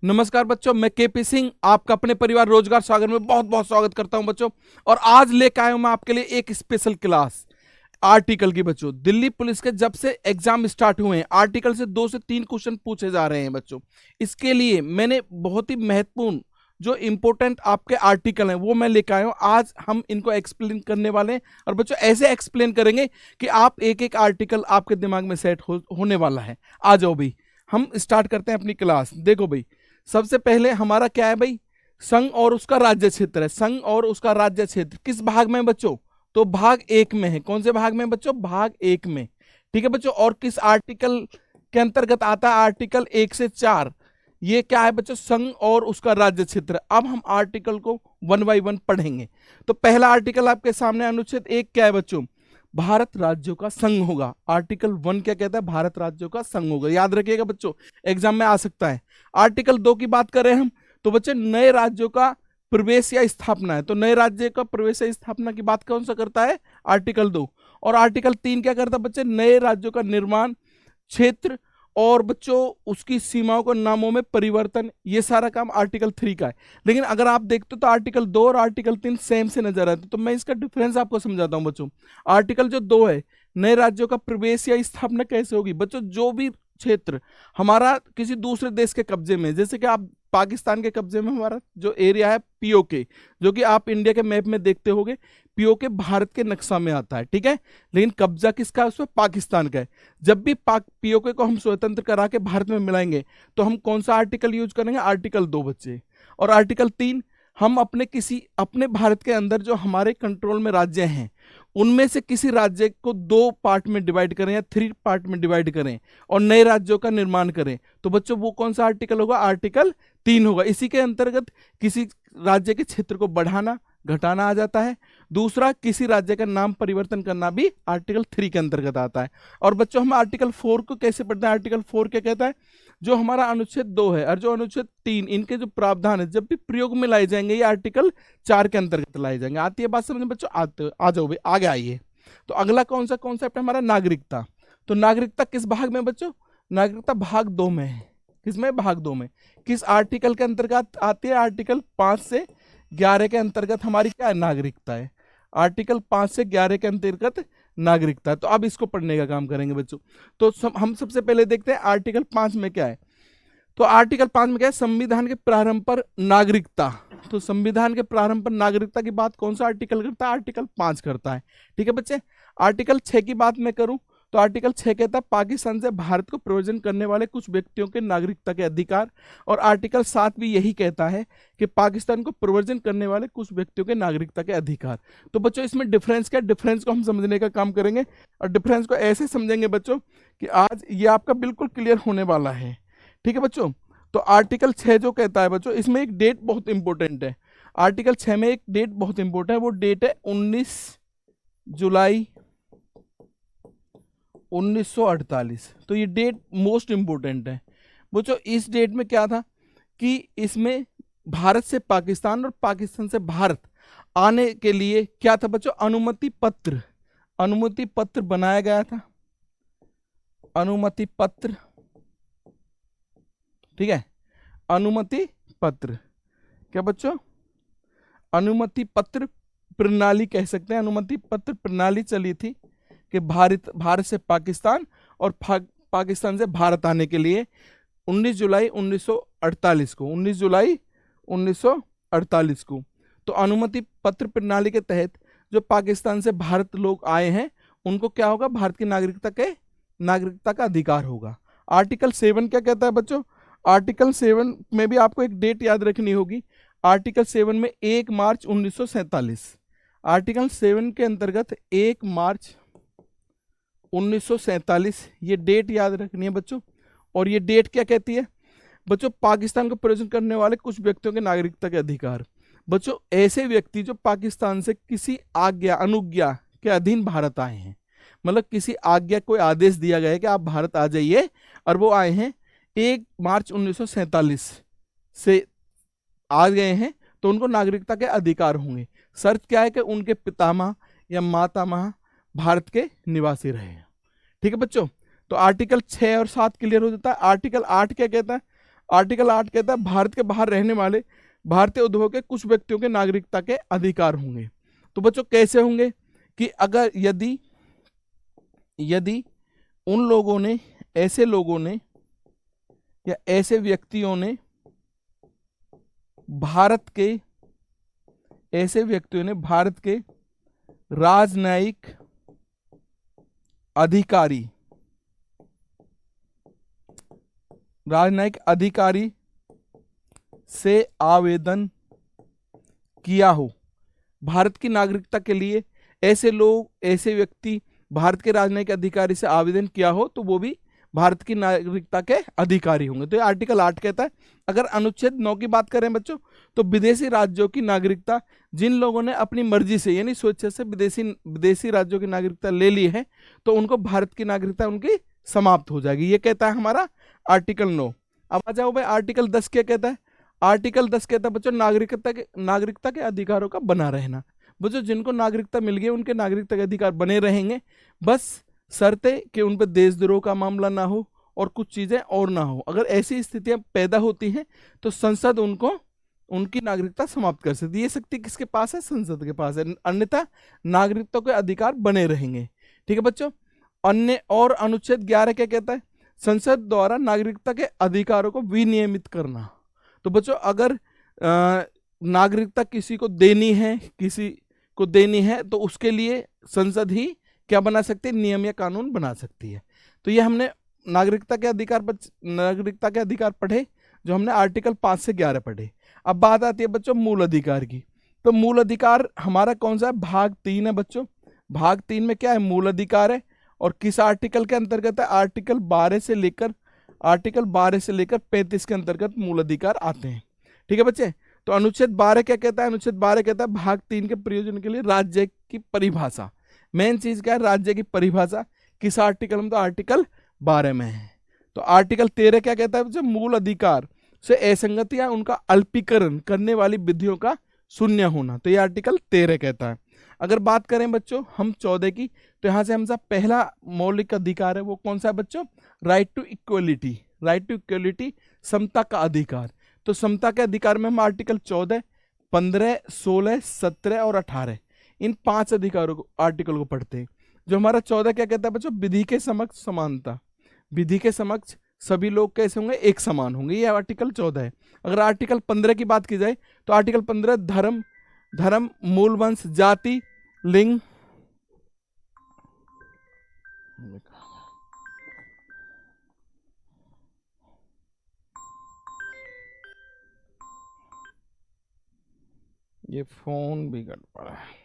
नमस्कार बच्चों, मैं केपी सिंह आपका अपने परिवार रोजगार सागर में बहुत बहुत स्वागत करता हूं बच्चों। और आज लेकर आया हूं मैं आपके लिए एक स्पेशल क्लास आर्टिकल की। बच्चों, दिल्ली पुलिस के जब से एग्जाम स्टार्ट हुए हैं, आर्टिकल से 2 से 3 क्वेश्चन पूछे जा रहे हैं बच्चों। इसके लिए मैंने बहुत ही महत्वपूर्ण जो इंपॉर्टेंट आपके आर्टिकल हैं वो मैं लेकर आया हूं। आज हम इनको एक्सप्लेन करने वाले हैं और बच्चों ऐसे एक्सप्लेन करेंगे कि आप एक एक आर्टिकल आपके दिमाग में सेट होने वाला है। आ जाओ भाई, हम स्टार्ट करते हैं अपनी क्लास। देखो भाई, सबसे पहले हमारा क्या है भाई, संघ और उसका राज्य क्षेत्र है। संघ और उसका राज्य क्षेत्र किस भाग में है बच्चों? तो भाग 1 में है। कौन से भाग में बच्चों? भाग 1 में। ठीक है बच्चों, और किस आर्टिकल के अंतर्गत आता है? आर्टिकल 1 से 4। ये क्या है बच्चों? संघ और उसका राज्य क्षेत्र। अब हम आर्टिकल को 1 बाय 1 पढ़ेंगे। तो पहला आर्टिकल आपके सामने, अनुच्छेद 1 क्या है बच्चों? भारत राज्यों का संघ होगा। आर्टिकल 1 क्या कहता है? भारत राज्यों का संघ होगा। याद रखिएगा बच्चों, एग्जाम में आ सकता है। आर्टिकल 2 की बात करें हम, तो बच्चे नए राज्यों का प्रवेश या स्थापना है। तो नए राज्य का प्रवेश या स्थापना की बात कौन सा करता है? आर्टिकल 2। और आर्टिकल 3 क्या करता है बच्चे? नए राज्यों का निर्माण, क्षेत्र और बच्चों उसकी सीमाओं को नामों में परिवर्तन। ये सारा काम आर्टिकल 3 का है। लेकिन अगर आप देखते हो तो आर्टिकल 2 और आर्टिकल 3 सेम से नजर आते, तो मैं इसका डिफरेंस आपको समझाता हूं बच्चों। आर्टिकल जो 2 है, नए राज्यों का प्रवेश या स्थापना कैसे होगी बच्चों? जो भी क्षेत्र हमारा किसी दूसरे देश के कब्जे में, जैसे कि आप पाकिस्तान के कब्जे में हमारा जो एरिया है पीओके, जो कि आप इंडिया के मैप में देखते होंगे, पीओके भारत के नक्शा में आता है। ठीक है, लेकिन कब्जा किसका है उसमें? पाकिस्तान का है। जब भी पाक पीओके को हम स्वतंत्र करा के भारत में मिलाएंगे तो हम कौन सा आर्टिकल यूज करेंगे? आर्टिकल 2 बच्चे। और आर्टिकल 3, हम अपने भारत के अंदर जो हमारे कंट्रोल में राज्य हैं उनमें से किसी राज्य को 2 पार्ट में डिवाइड करें या 3 पार्ट में डिवाइड करें और नए राज्यों का निर्माण करें, तो बच्चों वो कौन सा आर्टिकल होगा? आर्टिकल 3 होगा। इसी के अंतर्गत किसी राज्य के क्षेत्र को बढ़ाना घटाना आ जाता है। दूसरा, किसी राज्य का नाम परिवर्तन करना भी आर्टिकल 3 के अंतर्गत आता है। और बच्चों हम आर्टिकल 4 को कैसे पढ़ते हैं? आर्टिकल 4 क्या कहता है? जो हमारा अनुच्छेद 2 है और जो अनुच्छेद 3, इनके जो प्रावधान है जब भी प्रयोग में लाए जाएंगे ये आर्टिकल 4 के अंतर्गत लाए जाएंगे। आती है बात समझ में बच्चों? आते आ जाओ भाई, आगे आइए। तो अगला कौन सा कॉन्सेप्ट है हमारा? नागरिकता। तो नागरिकता किस भाग में बच्चों? नागरिकता भाग 2 में है। किसमें? भाग 2 में। किस आर्टिकल के अंतर्गत आती है? आर्टिकल 5 से 11 के अंतर्गत हमारी क्या है? नागरिकता है। आर्टिकल 5 से 11 के अंतर्गत नागरिकता है। तो अब इसको पढ़ने का काम करेंगे बच्चों। तो हम सबसे पहले देखते हैं आर्टिकल 5 में क्या है। तो आर्टिकल 5 में क्या है? संविधान के प्रारंभ पर नागरिकता। तो संविधान के प्रारंभ पर नागरिकता की बात कौन सा आर्टिकल करता है? आर्टिकल 5 करता है। ठीक है बच्चे। आर्टिकल 6 की बात मैं करूं तो आर्टिकल 6 कहता है पाकिस्तान से भारत को प्रव्रजन करने वाले कुछ व्यक्तियों के नागरिकता के अधिकार। और आर्टिकल 7 भी यही कहता है कि पाकिस्तान को प्रव्रजन करने वाले कुछ व्यक्तियों के नागरिकता के अधिकार। तो बच्चों इसमें डिफरेंस क्या? डिफरेंस को हम समझने का काम करेंगे और डिफरेंस को ऐसे समझेंगे बच्चों कि आज ये आपका बिल्कुल क्लियर होने वाला है। ठीक है बच्चों। तो आर्टिकल 6 जो कहता है बच्चों, इसमें एक डेट बहुत इंपॉर्टेंट है। आर्टिकल 6 में एक डेट बहुत इंपॉर्टेंट है, वो डेट है 19 जुलाई 1948। तो ये डेट मोस्ट इंपॉर्टेंट है बच्चों। इस डेट में क्या था कि इसमें भारत से पाकिस्तान और पाकिस्तान से भारत आने के लिए क्या था बच्चों? अनुमति पत्र बनाया गया था। अनुमति पत्र, ठीक है, अनुमति पत्र। क्या बच्चों? अनुमति पत्र प्रणाली कह सकते हैं। अनुमति पत्र प्रणाली चली थी कि भारत से पाकिस्तान और पाकिस्तान से भारत आने के लिए 19 जुलाई 1948 को, 19 जुलाई 1948 को। तो अनुमति पत्र प्रणाली के तहत जो पाकिस्तान से भारत लोग आए हैं उनको क्या होगा? भारत की नागरिकता का अधिकार होगा। आर्टिकल 7 क्या कहता है बच्चों? आर्टिकल 7 में भी आपको एक डेट याद रखनी होगी। आर्टिकल 7 में 1 मार्च 1947। आर्टिकल 7 के अंतर्गत 1 मार्च 1947 ये डेट याद रखनी है बच्चों। और ये डेट क्या कहती है बच्चों? पाकिस्तान को प्रव्रजन करने वाले कुछ व्यक्तियों के नागरिकता के अधिकार। बच्चों ऐसे व्यक्ति जो पाकिस्तान से किसी आज्ञा अनुज्ञा के अधीन भारत आए हैं, मतलब किसी आज्ञा कोई आदेश दिया गया है कि आप भारत आ जाइए, और वो आए हैं 1 मार्च 1947 से आ गए हैं, तो उनको नागरिकता के अधिकार होंगे। शर्त क्या है? कि उनके पितामह या मातामह भारत के निवासी रहे। ठीक है बच्चों। तो आर्टिकल 6 और 7 क्लियर हो जाता है। आर्टिकल 8 क्या कहता है? आर्टिकल 8 कहता है भारत के बाहर रहने वाले भारतीय उद्योग के कुछ व्यक्तियों के नागरिकता के अधिकार होंगे। तो बच्चों कैसे होंगे कि अगर यदि यदि उन लोगों ने, ऐसे लोगों ने या ऐसे व्यक्तियों ने भारत के, ऐसे व्यक्तियों ने भारत के राजनयिक अधिकारी से आवेदन किया हो, भारत की नागरिकता के लिए ऐसे लोग, ऐसे व्यक्ति भारत के राजनयिक अधिकारी से आवेदन किया हो तो वो भी भारत की नागरिकता के अधिकारी होंगे। तो ये आर्टिकल 8 कहता है। अगर अनुच्छेद 9 की बात करें बच्चों, तो विदेशी राज्यों की नागरिकता जिन लोगों ने अपनी मर्जी से यानी स्वेच्छा से विदेशी राज्यों की नागरिकता ले ली है तो उनको भारत की नागरिकता उनकी समाप्त हो जाएगी। ये कहता है हमारा आर्टिकल 9। अब आ जाओ भाई आर्टिकल 10 क्या कहता है। आर्टिकल 10 कहता है बच्चों नागरिकता के अधिकारों का बना रहना। बच्चों जिनको नागरिकता मिल गई उनके नागरिकता के अधिकार बने रहेंगे, बस शर्तें कि उन पर देशद्रोह का मामला ना हो और कुछ चीजें और ना हो। अगर ऐसी स्थितियां पैदा होती हैं तो संसद उनको उनकी नागरिकता समाप्त कर सकती है। ये शक्ति किसके पास है? संसद के पास है। अन्यथा नागरिकता के अधिकार बने रहेंगे। ठीक है बच्चों। अन्य और अनुच्छेद 11 क्या कहता है? संसद द्वारा नागरिकता के अधिकारों को विनियमित करना। तो बच्चों अगर नागरिकता किसी को देनी है तो उसके लिए संसद ही क्या बना सकती है? नियम या कानून बना सकती है। तो ये हमने नागरिकता के अधिकार पढ़े, जो हमने आर्टिकल 5 से 11 पढ़े। अब बात आती है बच्चों मूल अधिकार की। तो मूल अधिकार हमारा कौन सा है? भाग 3 है बच्चों। भाग 3 में क्या है? मूल अधिकार है। और किस आर्टिकल के अंतर्गत है? आर्टिकल 12 से लेकर 35 के अंतर्गत मूल अधिकार आते हैं। ठीक है बच्चे। तो अनुच्छेद 12 क्या कहता है? अनुच्छेद 12 कहता है भाग 3 के प्रयोजन के लिए राज्य की परिभाषा। मेन चीज क्या है? राज्य की परिभाषा। किस आर्टिकल में? तो आर्टिकल 12 में है। तो आर्टिकल 13 क्या कहता है? जब मूल अधिकार से असंगति या उनका अल्पीकरण करने वाली विधियों का शून्य होना। तो ये आर्टिकल 13 कहता है। अगर बात करें बच्चों हम 14 की, तो यहां से हमसे पहला मौलिक अधिकार है वो कौन सा है बच्चों? राइट टू इक्वलिटी, समता का अधिकार। तो समता के अधिकार में हम आर्टिकल 14, 15, 16, 17 और 18 इन 5 आर्टिकल को पढ़ते हैं। जो हमारा 14 क्या कहता है बच्चों? विधि के समक्ष समानता। विधि के समक्ष सभी लोग कैसे होंगे? एक समान होंगे। ये आर्टिकल 14 है। अगर आर्टिकल 15 की बात की जाए तो आर्टिकल 15 धर्म, मूल वंश, जाति, लिंग, ये फोन भी गड़बड़ है।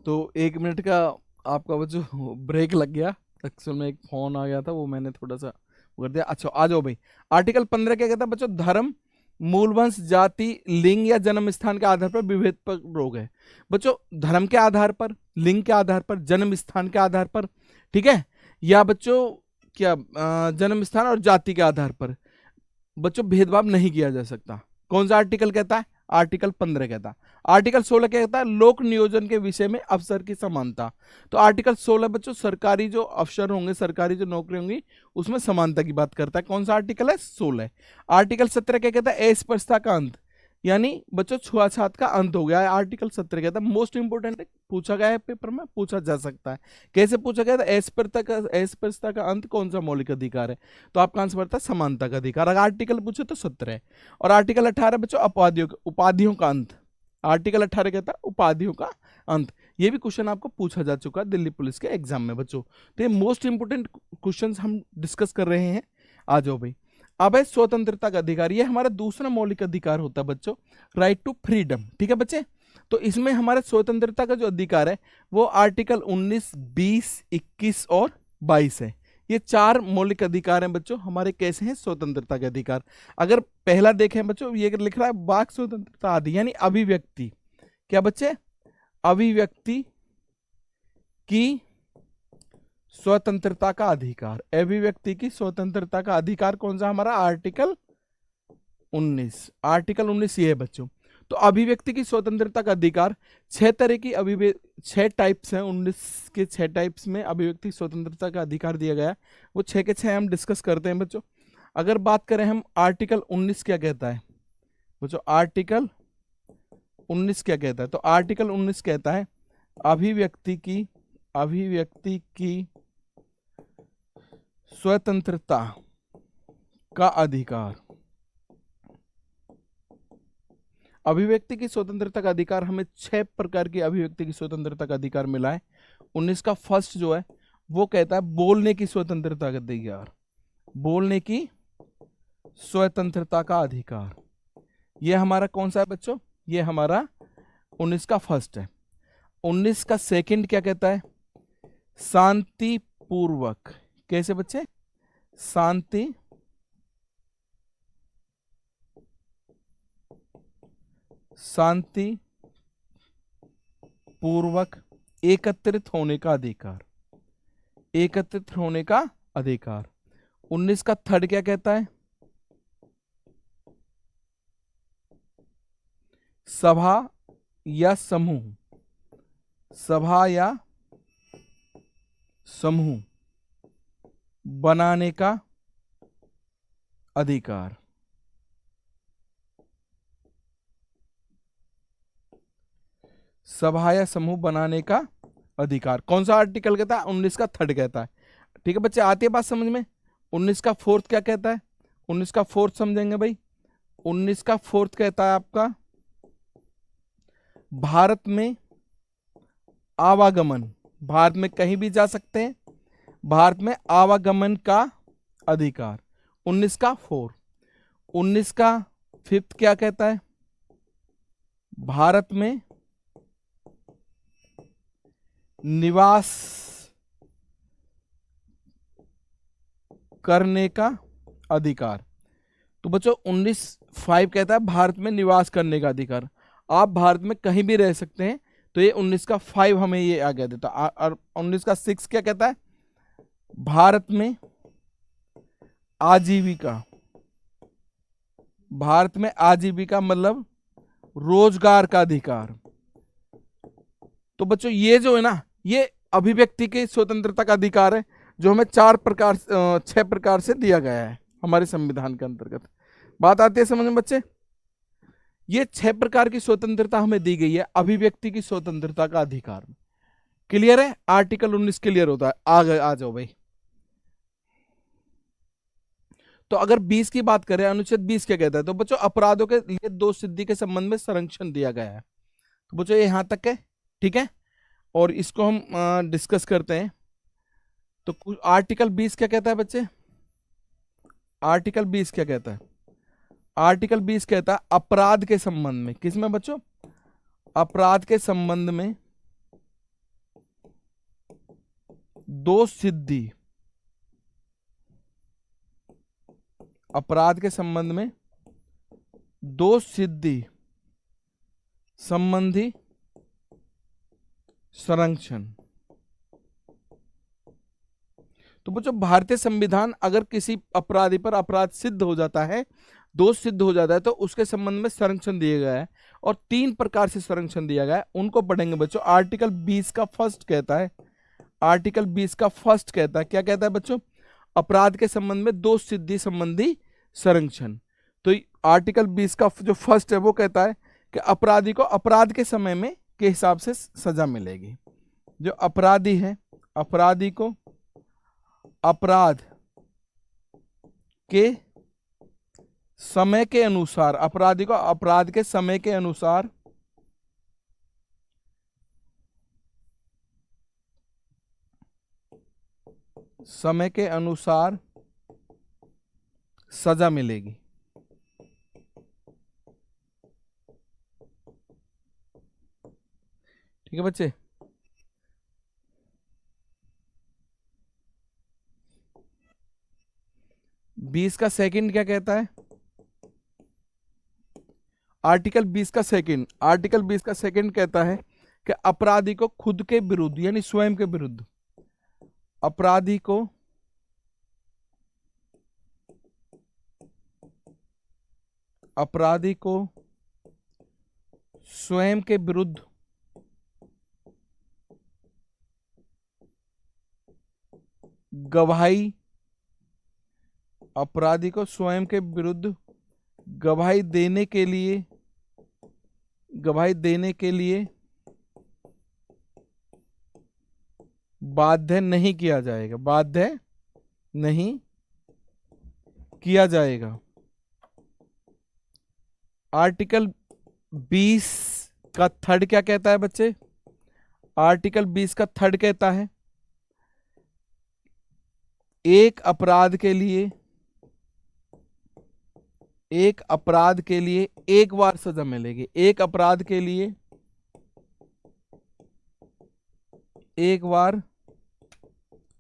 तो 1 मिनट का आपका वो जो ब्रेक लग गया, एक्चुअल में एक फोन आ गया था, वो मैंने थोड़ा सा वो कर दिया। अच्छा आ जाओ भाई। आर्टिकल 15 क्या कहता है बच्चों? धर्म, मूलवंश, जाति, लिंग या जन्म स्थान के आधार पर विभेद पर रोक है। बच्चों धर्म के आधार पर, लिंग के आधार पर, जन्म स्थान के आधार पर, ठीक है, या बच्चों क्या जन्म स्थान और जाति के आधार पर बच्चों भेदभाव नहीं किया जा सकता। कौन सा आर्टिकल कहता है? आर्टिकल 15 कहता है। आर्टिकल 16 क्या कहता है? लोक नियोजन के विषय में अफसर की समानता। तो आर्टिकल 16 बच्चों सरकारी जो अफसर होंगे, सरकारी जो नौकरी होंगी उसमें समानता की बात करता है। कौन सा आर्टिकल है? 16। आर्टिकल 17 क्या कहता है? अस्पृश्यता का अंत, यानी बच्चों छुआछात का अंत हो गया है। आर्टिकल 17 कहता है। मोस्ट इंपोर्टेंट पूछा गया है पेपर में, पूछा जा सकता है। कैसे पूछा गया था? अस्पृश्यता का अंत कौन सा मौलिक अधिकार है? तो आपका आंसर पड़ता है समानता का अधिकार। अगर आर्टिकल पूछे तो 17। और आर्टिकल 18 बच्चों उपाधियों का अंत। आर्टिकल 18 कहता है उपाधियों का अंत। ये भी क्वेश्चन आपको पूछा जा चुका है दिल्ली पुलिस के एग्जाम में बच्चों। तो ये मोस्ट इंपोर्टेंट क्वेश्चन हम डिस्कस कर रहे हैं। आ जाओ भाई। अब है स्वतंत्रता का अधिकार। ये हमारा दूसरा मौलिक अधिकार होता है बच्चों, राइट टू फ्रीडम। ठीक है बच्चे। तो इसमें हमारे स्वतंत्रता का जो अधिकार है वो आर्टिकल 19, 20, 21 और 22 है। ये 4 मौलिक अधिकार हैं बच्चों हमारे। कैसे हैं? स्वतंत्रता के अधिकार। अगर पहला देखें बच्चों, ये लिख रहा है वाक स्वतंत्रता आदि, यानी अभिव्यक्ति। क्या बच्चे? अभिव्यक्ति की स्वतंत्रता का अधिकार, अभिव्यक्ति की स्वतंत्रता का अधिकार कौन सा हमारा, आर्टिकल 19। आर्टिकल 19 ये है बच्चों। तो अभिव्यक्ति की स्वतंत्रता का अधिकार, 6 टाइप्स हैं, 19 के 6 टाइप्स में अभिव्यक्ति स्वतंत्रता का अधिकार दिया गया है। वो 6 के 6 हम डिस्कस करते हैं बच्चों। अगर बात करें हम आर्टिकल 19 क्या कहता है बच्चों, आर्टिकल 19 क्या कहता है, तो आर्टिकल 19 कहता है अभिव्यक्ति की स्वतंत्रता का अधिकार। अभिव्यक्ति की स्वतंत्रता का अधिकार, हमें 6 प्रकार की अभिव्यक्ति की स्वतंत्रता का अधिकार मिला है। 19 का फर्स्ट जो है वो कहता है बोलने की स्वतंत्रता का अधिकार, बोलने की स्वतंत्रता का अधिकार। ये हमारा कौन सा है बच्चों, ये हमारा 19 का फर्स्ट है। 19 का सेकंड क्या कहता है, शांतिपूर्वक, कैसे बच्चे, शांति पूर्वक एकत्रित होने का अधिकार, एकत्रित होने का अधिकार। 19 का थर्ड क्या कहता है, सभा या समूह, सभा या समूह बनाने का अधिकार। सभा या समूह बनाने का अधिकार कौन सा आर्टिकल कहता है, 19 का थर्ड कहता है। ठीक है बच्चे, आती है बात समझ में। 19 का फोर्थ क्या कहता है, 19 का फोर्थ समझेंगे भाई। 19 का फोर्थ कहता है आपका भारत में आवागमन, भारत में कहीं भी जा सकते हैं, भारत में आवागमन का अधिकार। 19 का फोर्थ। 19 का फिफ्थ क्या कहता है, भारत में निवास करने का अधिकार। तो बच्चों 19.5 कहता है भारत में निवास करने का अधिकार, आप भारत में कहीं भी रह सकते हैं। तो ये 19 का 5 हमें ये आगे देता। और 19 का 6 क्या कहता है, भारत में आजीविका, भारत में आजीविका मतलब रोजगार का अधिकार। तो बच्चों ये जो है ना, ये अभिव्यक्ति की स्वतंत्रता का अधिकार है, जो हमें 6 प्रकार से दिया गया है हमारे संविधान के अंतर्गत। बात आती है समझ में बच्चे, ये 6 प्रकार की स्वतंत्रता हमें दी गई है अभिव्यक्ति की स्वतंत्रता का अधिकार। क्लियर है, आर्टिकल 19 क्लियर होता है। आ जाओ भाई। तो अगर 20 की बात करें, अनुच्छेद 20 क्या कहता है, तो बच्चों अपराधों के लिए दोष सिद्धि के संबंध में संरक्षण दिया गया है। तो बच्चों ये यहां तक है, ठीक है, और इसको हम डिस्कस करते हैं। तो आर्टिकल 20 क्या कहता है बच्चे, आर्टिकल 20 क्या कहता है, आर्टिकल 20 कहता है अपराध के संबंध में, किसमें बच्चों, अपराध के संबंध में दोष सिद्धि, अपराध के संबंध में दोष सिद्धि संबंधी संरक्षण। तो बच्चों भारतीय संविधान अगर किसी अपराधी पर अपराध सिद्ध हो जाता है, दोष सिद्ध हो जाता है, तो उसके संबंध में संरक्षण दिया गया है, और 3 प्रकार से संरक्षण दिया गया है, उनको पढ़ेंगे बच्चों। आर्टिकल 20 का फर्स्ट कहता है, आर्टिकल 20 का फर्स्ट कहता है, क्या कहता है बच्चों, अपराध के संबंध में दोष सिद्धि संबंधी संरक्षण। तो आर्टिकल 20 का जो फर्स्ट है वो कहता है कि अपराधी को अपराध के समय में के हिसाब से सजा मिलेगी। जो अपराधी है, अपराधी को अपराध के समय के अनुसार, अपराधी को अपराध के समय के अनुसार सजा मिलेगी। ठीक है बच्चे, बीस का सेकंड क्या कहता है, आर्टिकल 20 का सेकंड, आर्टिकल 20 का सेकंड कहता है कि अपराधी को खुद के विरुद्ध यानी स्वयं के विरुद्ध, अपराधी को स्वयं के विरुद्ध गवाही, अपराधी को स्वयं के विरुद्ध गवाही देने के लिए बाध्य नहीं किया जाएगा, बाध्य नहीं किया जाएगा। आर्टिकल 20 का थर्ड क्या कहता है बच्चे? आर्टिकल 20 का थर्ड कहता है एक अपराध के लिए एक बार सजा मिलेगी, एक अपराध के लिए एक बार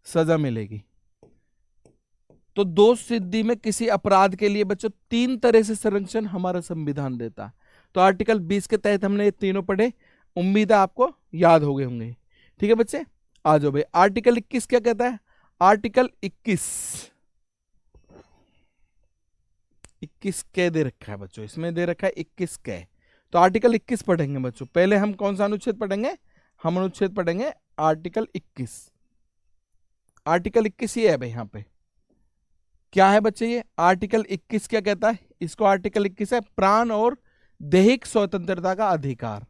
सजा मिलेगी। तो दोष सिद्धि में किसी अपराध के लिए बच्चों 3 तरह से संरक्षण हमारा संविधान देता है। तो आर्टिकल 20 के तहत हमने ये तीनों पढ़े, उम्मीद है आपको याद हो गए होंगे। ठीक है बच्चे, आ जाओ भाई। आर्टिकल 21 क्या कहता है? आर्टिकल 21 कै दे रखा है बच्चों, इसमें दे रखा है 21 कै। तो आर्टिकल 21 पढ़ेंगे बच्चों। पहले हम कौन सा अनुच्छेद पढ़ेंगे? हम अनुच्छेद पढ़ेंगे आर्टिकल 21। आर्टिकल 21 ये है भाई, यहाँ पे क्या है बच्चे? ये आर्टिकल 21 क्या कहता है? इसको आर्टिकल 21 है प्राण और दैहिक स्वतंत्रता का अधिकार।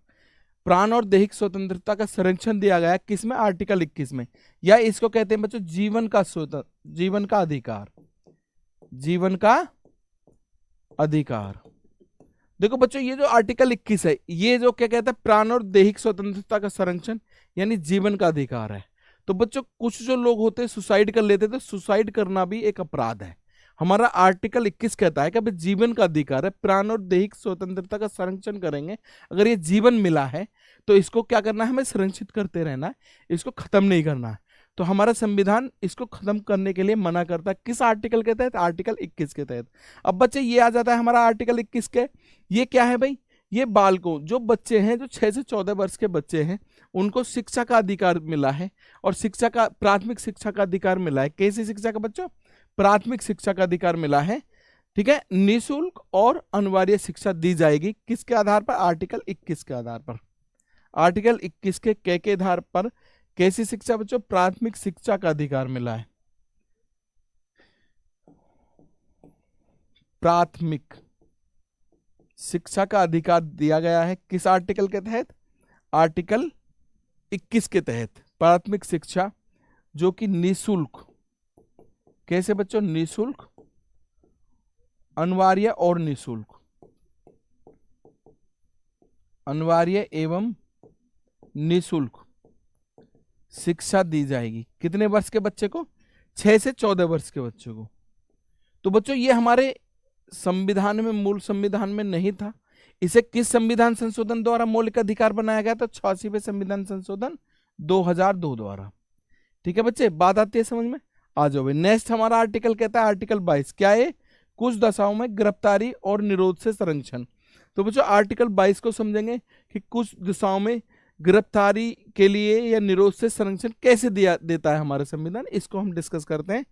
प्राण और दैहिक स्वतंत्रता का संरक्षण दिया गया है किसमें? आर्टिकल 21 में। या इसको कहते हैं बच्चों जीवन का अधिकार, जीवन का अधिकार। देखो बच्चों, ये जो आर्टिकल 21 है, ये जो क्या कहता है? प्राण और दैहिक स्वतंत्रता का संरक्षण यानी जीवन का अधिकार है। तो बच्चों कुछ जो लोग होते हैं सुसाइड कर लेते थे, सुसाइड करना भी एक अपराध है। हमारा आर्टिकल 21 कहता है कि भाई जीवन का अधिकार है, प्राण और दैहिक स्वतंत्रता का संरक्षण करेंगे। अगर ये जीवन मिला है तो इसको क्या करना है? हमें संरक्षित करते रहना है, इसको खत्म नहीं करना है। तो हमारा संविधान इसको खत्म करने के लिए मना करता है। किस आर्टिकल के तहत? आर्टिकल 21 के तहत। अब बच्चे ये आ जाता है हमारा आर्टिकल 21 के, ये क्या है भाई? ये बालकों, जो बच्चे हैं जो 6 से 14 वर्ष के बच्चे हैं, उनको शिक्षा का अधिकार मिला है और शिक्षा का प्राथमिक शिक्षा का अधिकार मिला है। कैसी शिक्षा का बच्चों? प्राथमिक शिक्षा का अधिकार मिला है। ठीक है, निःशुल्क और अनिवार्य शिक्षा दी जाएगी। किसके आधार पर? आर्टिकल 21 के आधार पर। आर्टिकल 21 के आधार पर कैसी शिक्षा बच्चों? प्राथमिक शिक्षा का अधिकार मिला है। प्राथमिक शिक्षा का अधिकार दिया गया है किस आर्टिकल के तहत? आर्टिकल 21 के तहत। प्राथमिक शिक्षा जो कि निःशुल्क, कैसे बच्चों? निःशुल्क, अनिवार्य और निःशुल्क, अनिवार्य एवं निःशुल्क शिक्षा दी जाएगी। कितने वर्ष के बच्चे को? 6 से 14 वर्ष के बच्चे को। तो बच्चों ये हमारे संविधान में, मूल संविधान में नहीं था। इसे किस संविधान संशोधन द्वारा मौलिक अधिकार बनाया गया था? 86वें संविधान संशोधन 2002 द्वारा। ठीक है बच्चे, बात आती है समझ में? आ जाओ भाई। नेक्स्ट हमारा आर्टिकल कहता है आर्टिकल 22। क्या है? कुछ दशाओं में गिरफ्तारी और निरोध से संरक्षण। तो बच्चों आर्टिकल 22 को समझेंगे कि कुछ दिशाओं में गिरफ्तारी के लिए या निरोध से संरक्षण कैसे देता है हमारा संविधान, इसको हम डिस्कस करते हैं।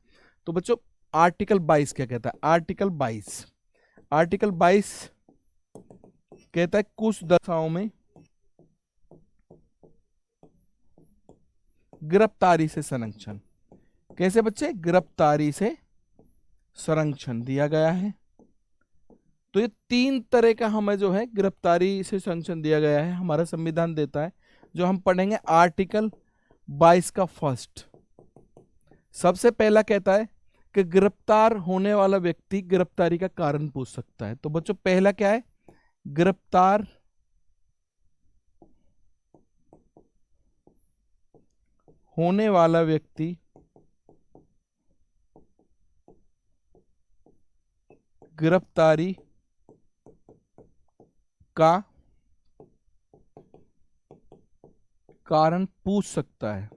तो बच्चों आर्टिकल 22 क्या कहता है? आर्टिकल 22 कहता है कुछ दशाओं में गिरफ्तारी से संरक्षण। कैसे बच्चे? गिरफ्तारी से संरक्षण दिया गया है। तो ये 3 तरह का हमें जो है गिरफ्तारी से संरक्षण दिया गया है, हमारा संविधान देता है, जो हम पढ़ेंगे आर्टिकल 22 का फर्स्ट। सबसे पहला कहता है कि गिरफ्तार होने वाला व्यक्ति गिरफ्तारी का कारण पूछ सकता है। तो बच्चों पहला क्या है? गिरफ्तार होने वाला व्यक्ति गिरफ्तारी का कारण पूछ सकता है।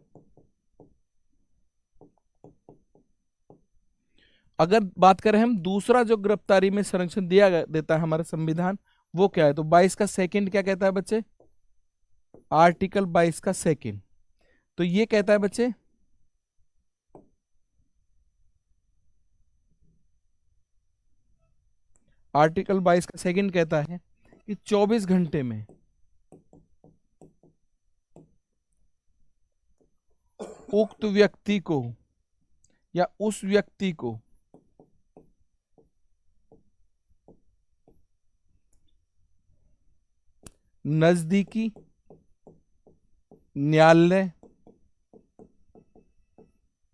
अगर बात करें हम दूसरा जो गिरफ्तारी में संरक्षण देता है हमारा संविधान, वो क्या है? तो 22 का सेकंड क्या कहता है बच्चे? आर्टिकल 22 का सेकंड, तो ये कहता है बच्चे आर्टिकल 22 का सेकंड कहता है कि 24 घंटे में उक्त व्यक्ति को या उस व्यक्ति को नजदीकी न्यायालय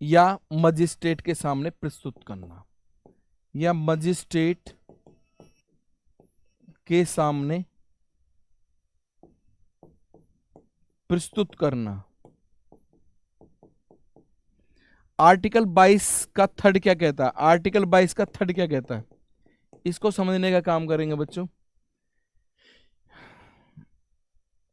या मजिस्ट्रेट के सामने प्रस्तुत करना, या मजिस्ट्रेट के सामने प्रस्तुत करना। आर्टिकल 22 का थर्ड क्या कहता है? आर्टिकल 22 का थर्ड क्या कहता है, इसको समझने का काम करेंगे बच्चों।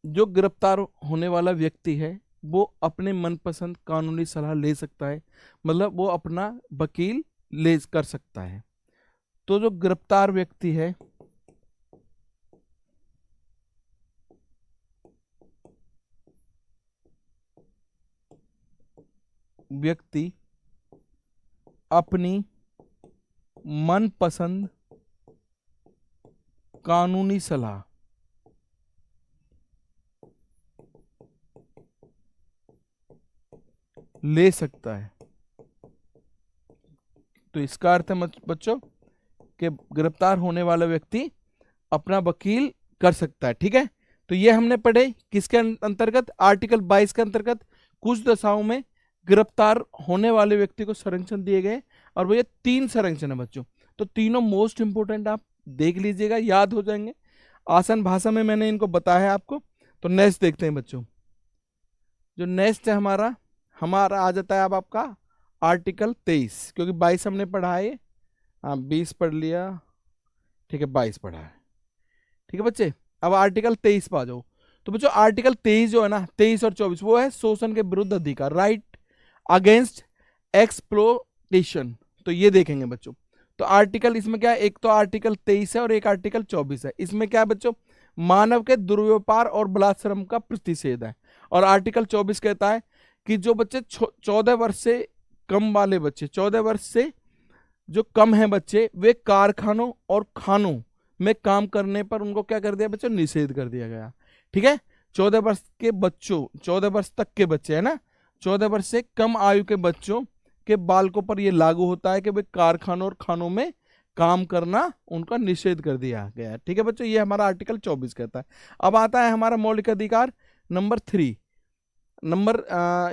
जो गिरफ्तार होने वाला व्यक्ति है वो अपने मनपसंद कानूनी सलाह ले सकता है, मतलब वो अपना वकील ले कर सकता है। तो जो गिरफ्तार व्यक्ति है व्यक्ति अपनी मनपसंद कानूनी सलाह ले सकता है। तो इसका अर्थ है बच्चों कि गिरफ्तार होने वाला व्यक्ति अपना वकील कर सकता है। ठीक है, तो ये हमने पढ़े किसके अंतर्गत? आर्टिकल 22 के अंतर्गत। कुछ दशाओं में गिरफ्तार होने वाले व्यक्ति को संरक्षण दिए गए, और वो ये 3 संरक्षण है बच्चों। तो तीनों मोस्ट इंपोर्टेंट, आप देख लीजिएगा, याद हो जाएंगे। आसान भाषा में मैंने इनको बताया आपको। तो नेक्स्ट देखते हैं बच्चों। जो नेक्स्ट है हमारा आ जाता है अब आपका आर्टिकल 23, क्योंकि 22 हमने पढ़ा है। हाँ, 20 पढ़ लिया, ठीक है, 22 पढ़ा है। ठीक है बच्चे, अब आर्टिकल 23 पे आ जाओ। तो बच्चों आर्टिकल 23 जो है ना, 23 और 24, वो है शोषण के विरुद्ध अधिकार, राइट अगेंस्ट एक्सप्लोटेशन। तो ये देखेंगे बच्चों। तो आर्टिकल इसमें क्या है? एक तो आर्टिकल 23 है और एक आर्टिकल 24 है। इसमें क्या है बच्चों? मानव के दुर्व्यापार और बलात्श्रम का प्रतिषेध है। और आर्टिकल 24 कहता है कि जो बच्चे 14 वर्ष से कम वाले बच्चे, 14 वर्ष से जो कम है बच्चे, वे कारखानों और खानों में काम करने पर उनको क्या कर दिया बच्चों? निषेध कर दिया गया। ठीक है, 14 वर्ष के बच्चों, 14 वर्ष तक के बच्चे है ना, 14 वर्ष से कम आयु के बच्चों के बालकों पर यह लागू होता है कि वे कारखानों और खानों में काम करना उनका निषेध कर दिया गया। ठीक है बच्चों, ये हमारा आर्टिकल 24 कहता है। अब आता है हमारा मौलिक अधिकार नंबर 3।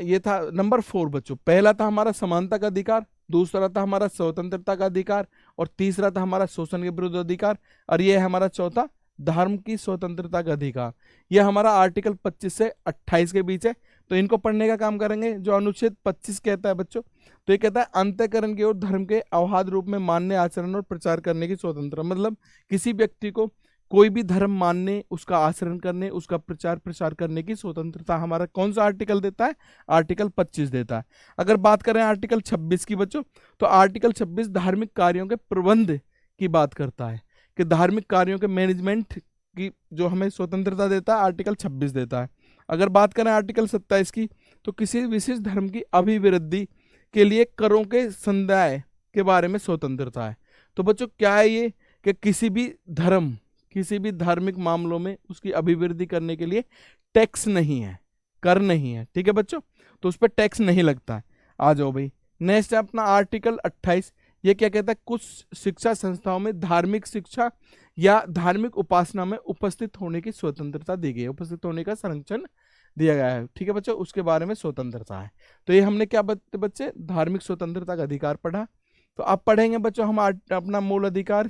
ये था नंबर 4 बच्चों। पहला था हमारा समानता का अधिकार, दूसरा था हमारा स्वतंत्रता का अधिकार, और तीसरा था हमारा शोषण के विरुद्ध अधिकार, और ये है हमारा चौथा धर्म की स्वतंत्रता का अधिकार। यह हमारा आर्टिकल 25 से 28 के बीच है। तो इनको पढ़ने का काम करेंगे। जो अनुच्छेद 25 कहता है बच्चों, तो ये कहता है अंतःकरण की ओर धर्म के अवहाद रूप में मानने, आचरण और प्रचार करने की स्वतंत्रता। मतलब किसी व्यक्ति को कोई भी धर्म मानने, उसका आचरण करने, उसका प्रचार प्रसार करने की स्वतंत्रता हमारा कौन सा आर्टिकल देता है? आर्टिकल 25 देता है। अगर बात करें आर्टिकल 26 की बच्चों, तो आर्टिकल 26 धार्मिक कार्यों के प्रबंध की बात करता है, कि धार्मिक कार्यों के मैनेजमेंट की जो हमें स्वतंत्रता देता है, आर्टिकल 26 देता है। अगर बात करें आर्टिकल 27 की, तो किसी विशेष धर्म की अभिवृद्धि के लिए करों के संदाय के बारे में स्वतंत्रता है। तो बच्चों क्या है ये? कि किसी भी धार्मिक मामलों में उसकी अभिवृद्धि करने के लिए टैक्स नहीं है, कर नहीं है। ठीक है बच्चों, तो उस पर टैक्स नहीं लगता है। आ जाओ भाई, नेक्स्ट है अपना आर्टिकल 28। ये क्या कहता है? कुछ शिक्षा संस्थाओं में धार्मिक शिक्षा या धार्मिक उपासना में उपस्थित होने की स्वतंत्रता दी गई है, उपस्थित होने का संरक्षण दिया गया है। ठीक है बच्चों, उसके बारे में स्वतंत्रता है। तो ये हमने क्या बच्चे धार्मिक स्वतंत्रता का अधिकार पढ़ा। तो अब पढ़ेंगे बच्चों हम अपना मूल अधिकार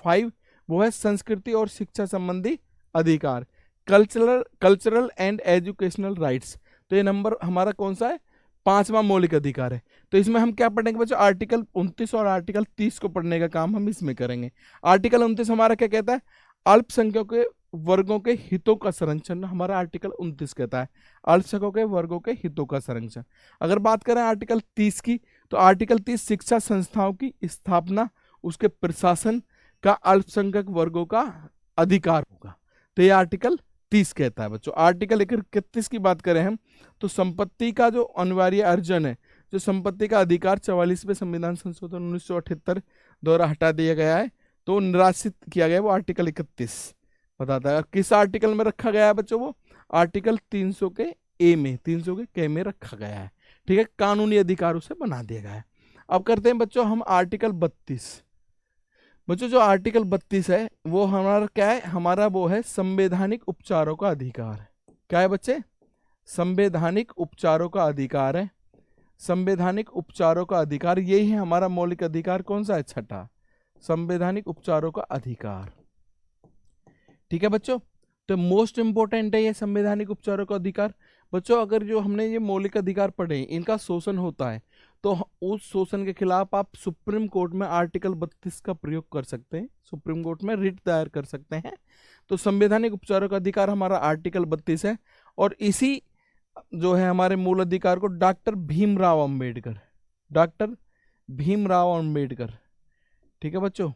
5, वो है संस्कृति और शिक्षा संबंधी अधिकार, कल्चरल एंड एजुकेशनल राइट्स। तो ये नंबर हमारा कौन सा है? 5वां मौलिक अधिकार है। तो इसमें हम क्या पढ़ेंगे बच्चों? आर्टिकल 29 और आर्टिकल 30 को पढ़ने का काम हम इसमें करेंगे। आर्टिकल 29 हमारा क्या कहता है? अल्पसंख्यकों के वर्गों के हितों का संरक्षण, हमारा आर्टिकल 29 कहता है अल्पसंख्यकों के वर्गों के हितों का संरक्षण। अगर बात करें आर्टिकल 30 की, तो आर्टिकल 30 शिक्षा संस्थाओं की स्थापना, उसके प्रशासन का अल्पसंख्यक वर्गों का अधिकार होगा। तो ये आर्टिकल 31 कहता है बच्चों। आर्टिकल 31 की बात करें हम तो संपत्ति का जो अनिवार्य अर्जन है, जो संपत्ति का अधिकार 44वें संविधान संशोधन 1978 द्वारा हटा दिया गया है, तो निराशित किया गया वो आर्टिकल 31 बताता है। किस आर्टिकल में रखा गया है बच्चों? वो आर्टिकल 300 के ए में, 300 के के में रखा गया है। ठीक है, कानूनी अधिकार उसे बना दिया गया है। अब करते हैं बच्चों हम आर्टिकल 32। बच्चों जो आर्टिकल 32 है वो हमारा क्या है? हमारा वो है संवैधानिक उपचारों का अधिकार। क्या है बच्चे? संवैधानिक उपचारों का अधिकार है। संवैधानिक उपचारों का अधिकार, यही है हमारा मौलिक अधिकार। कौन सा है? छठा, संवैधानिक उपचारों का अधिकार। ठीक है बच्चों, तो मोस्ट इंपोर्टेंट है ये संवैधानिक उपचारों का अधिकार। बच्चों अगर जो हमने ये मौलिक अधिकार पढ़े इनका शोषण होता है तो उस शोषण के खिलाफ आप सुप्रीम कोर्ट में आर्टिकल 32 का प्रयोग कर सकते हैं, सुप्रीम कोर्ट में रिट दायर कर सकते हैं। तो संवैधानिक उपचारों का अधिकार हमारा आर्टिकल 32 है। और इसी जो है हमारे मूल अधिकार को डॉक्टर भीमराव अंबेडकर, डॉक्टर भीमराव अंबेडकर, ठीक है बच्चों,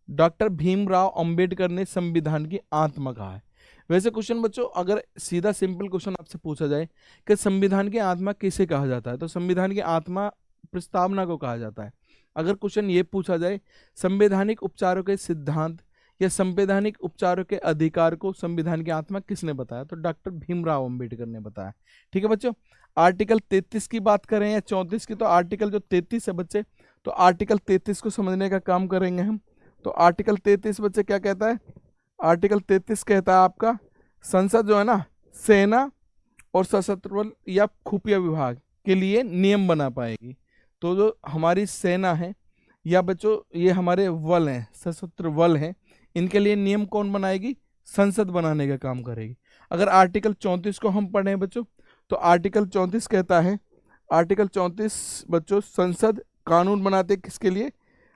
डॉक्टर भीमराव अंबेडकर ने संविधान की आत्मा कहा है। वैसे क्वेश्चन बच्चों अगर सीधा सिंपल क्वेश्चन आपसे पूछा जाए कि संविधान की आत्मा किसे कहा जाता है, तो संविधान की आत्मा प्रस्तावना को कहा जाता है। अगर क्वेश्चन ये पूछा जाए संवैधानिक उपचारों के सिद्धांत या संवैधानिक उपचारों के अधिकार को संविधान की आत्मा किसने बताया, तो डॉक्टर भीमराव अंबेडकर ने बताया। ठीक है बच्चों, आर्टिकल 33 की बात करें या 34 की, तो आर्टिकल जो 33 है बच्चे, तो आर्टिकल 33 को समझने का काम करेंगे हम। तो आर्टिकल 33 बच्चे क्या कहता है? आर्टिकल 33 कहता है आपका संसद जो है ना सेना और सशस्त्र बल या खुफिया विभाग के लिए नियम बना पाएगी। तो जो हमारी सेना है या बच्चों ये हमारे बल हैं, सशस्त्र बल हैं, इनके लिए नियम कौन बनाएगी? संसद बनाने का काम करेगी। अगर आर्टिकल 34 को हम पढ़ें बच्चों, तो आर्टिकल 34 कहता है, आर्टिकल 34 बच्चों संसद कानून बनाते किसके लिए?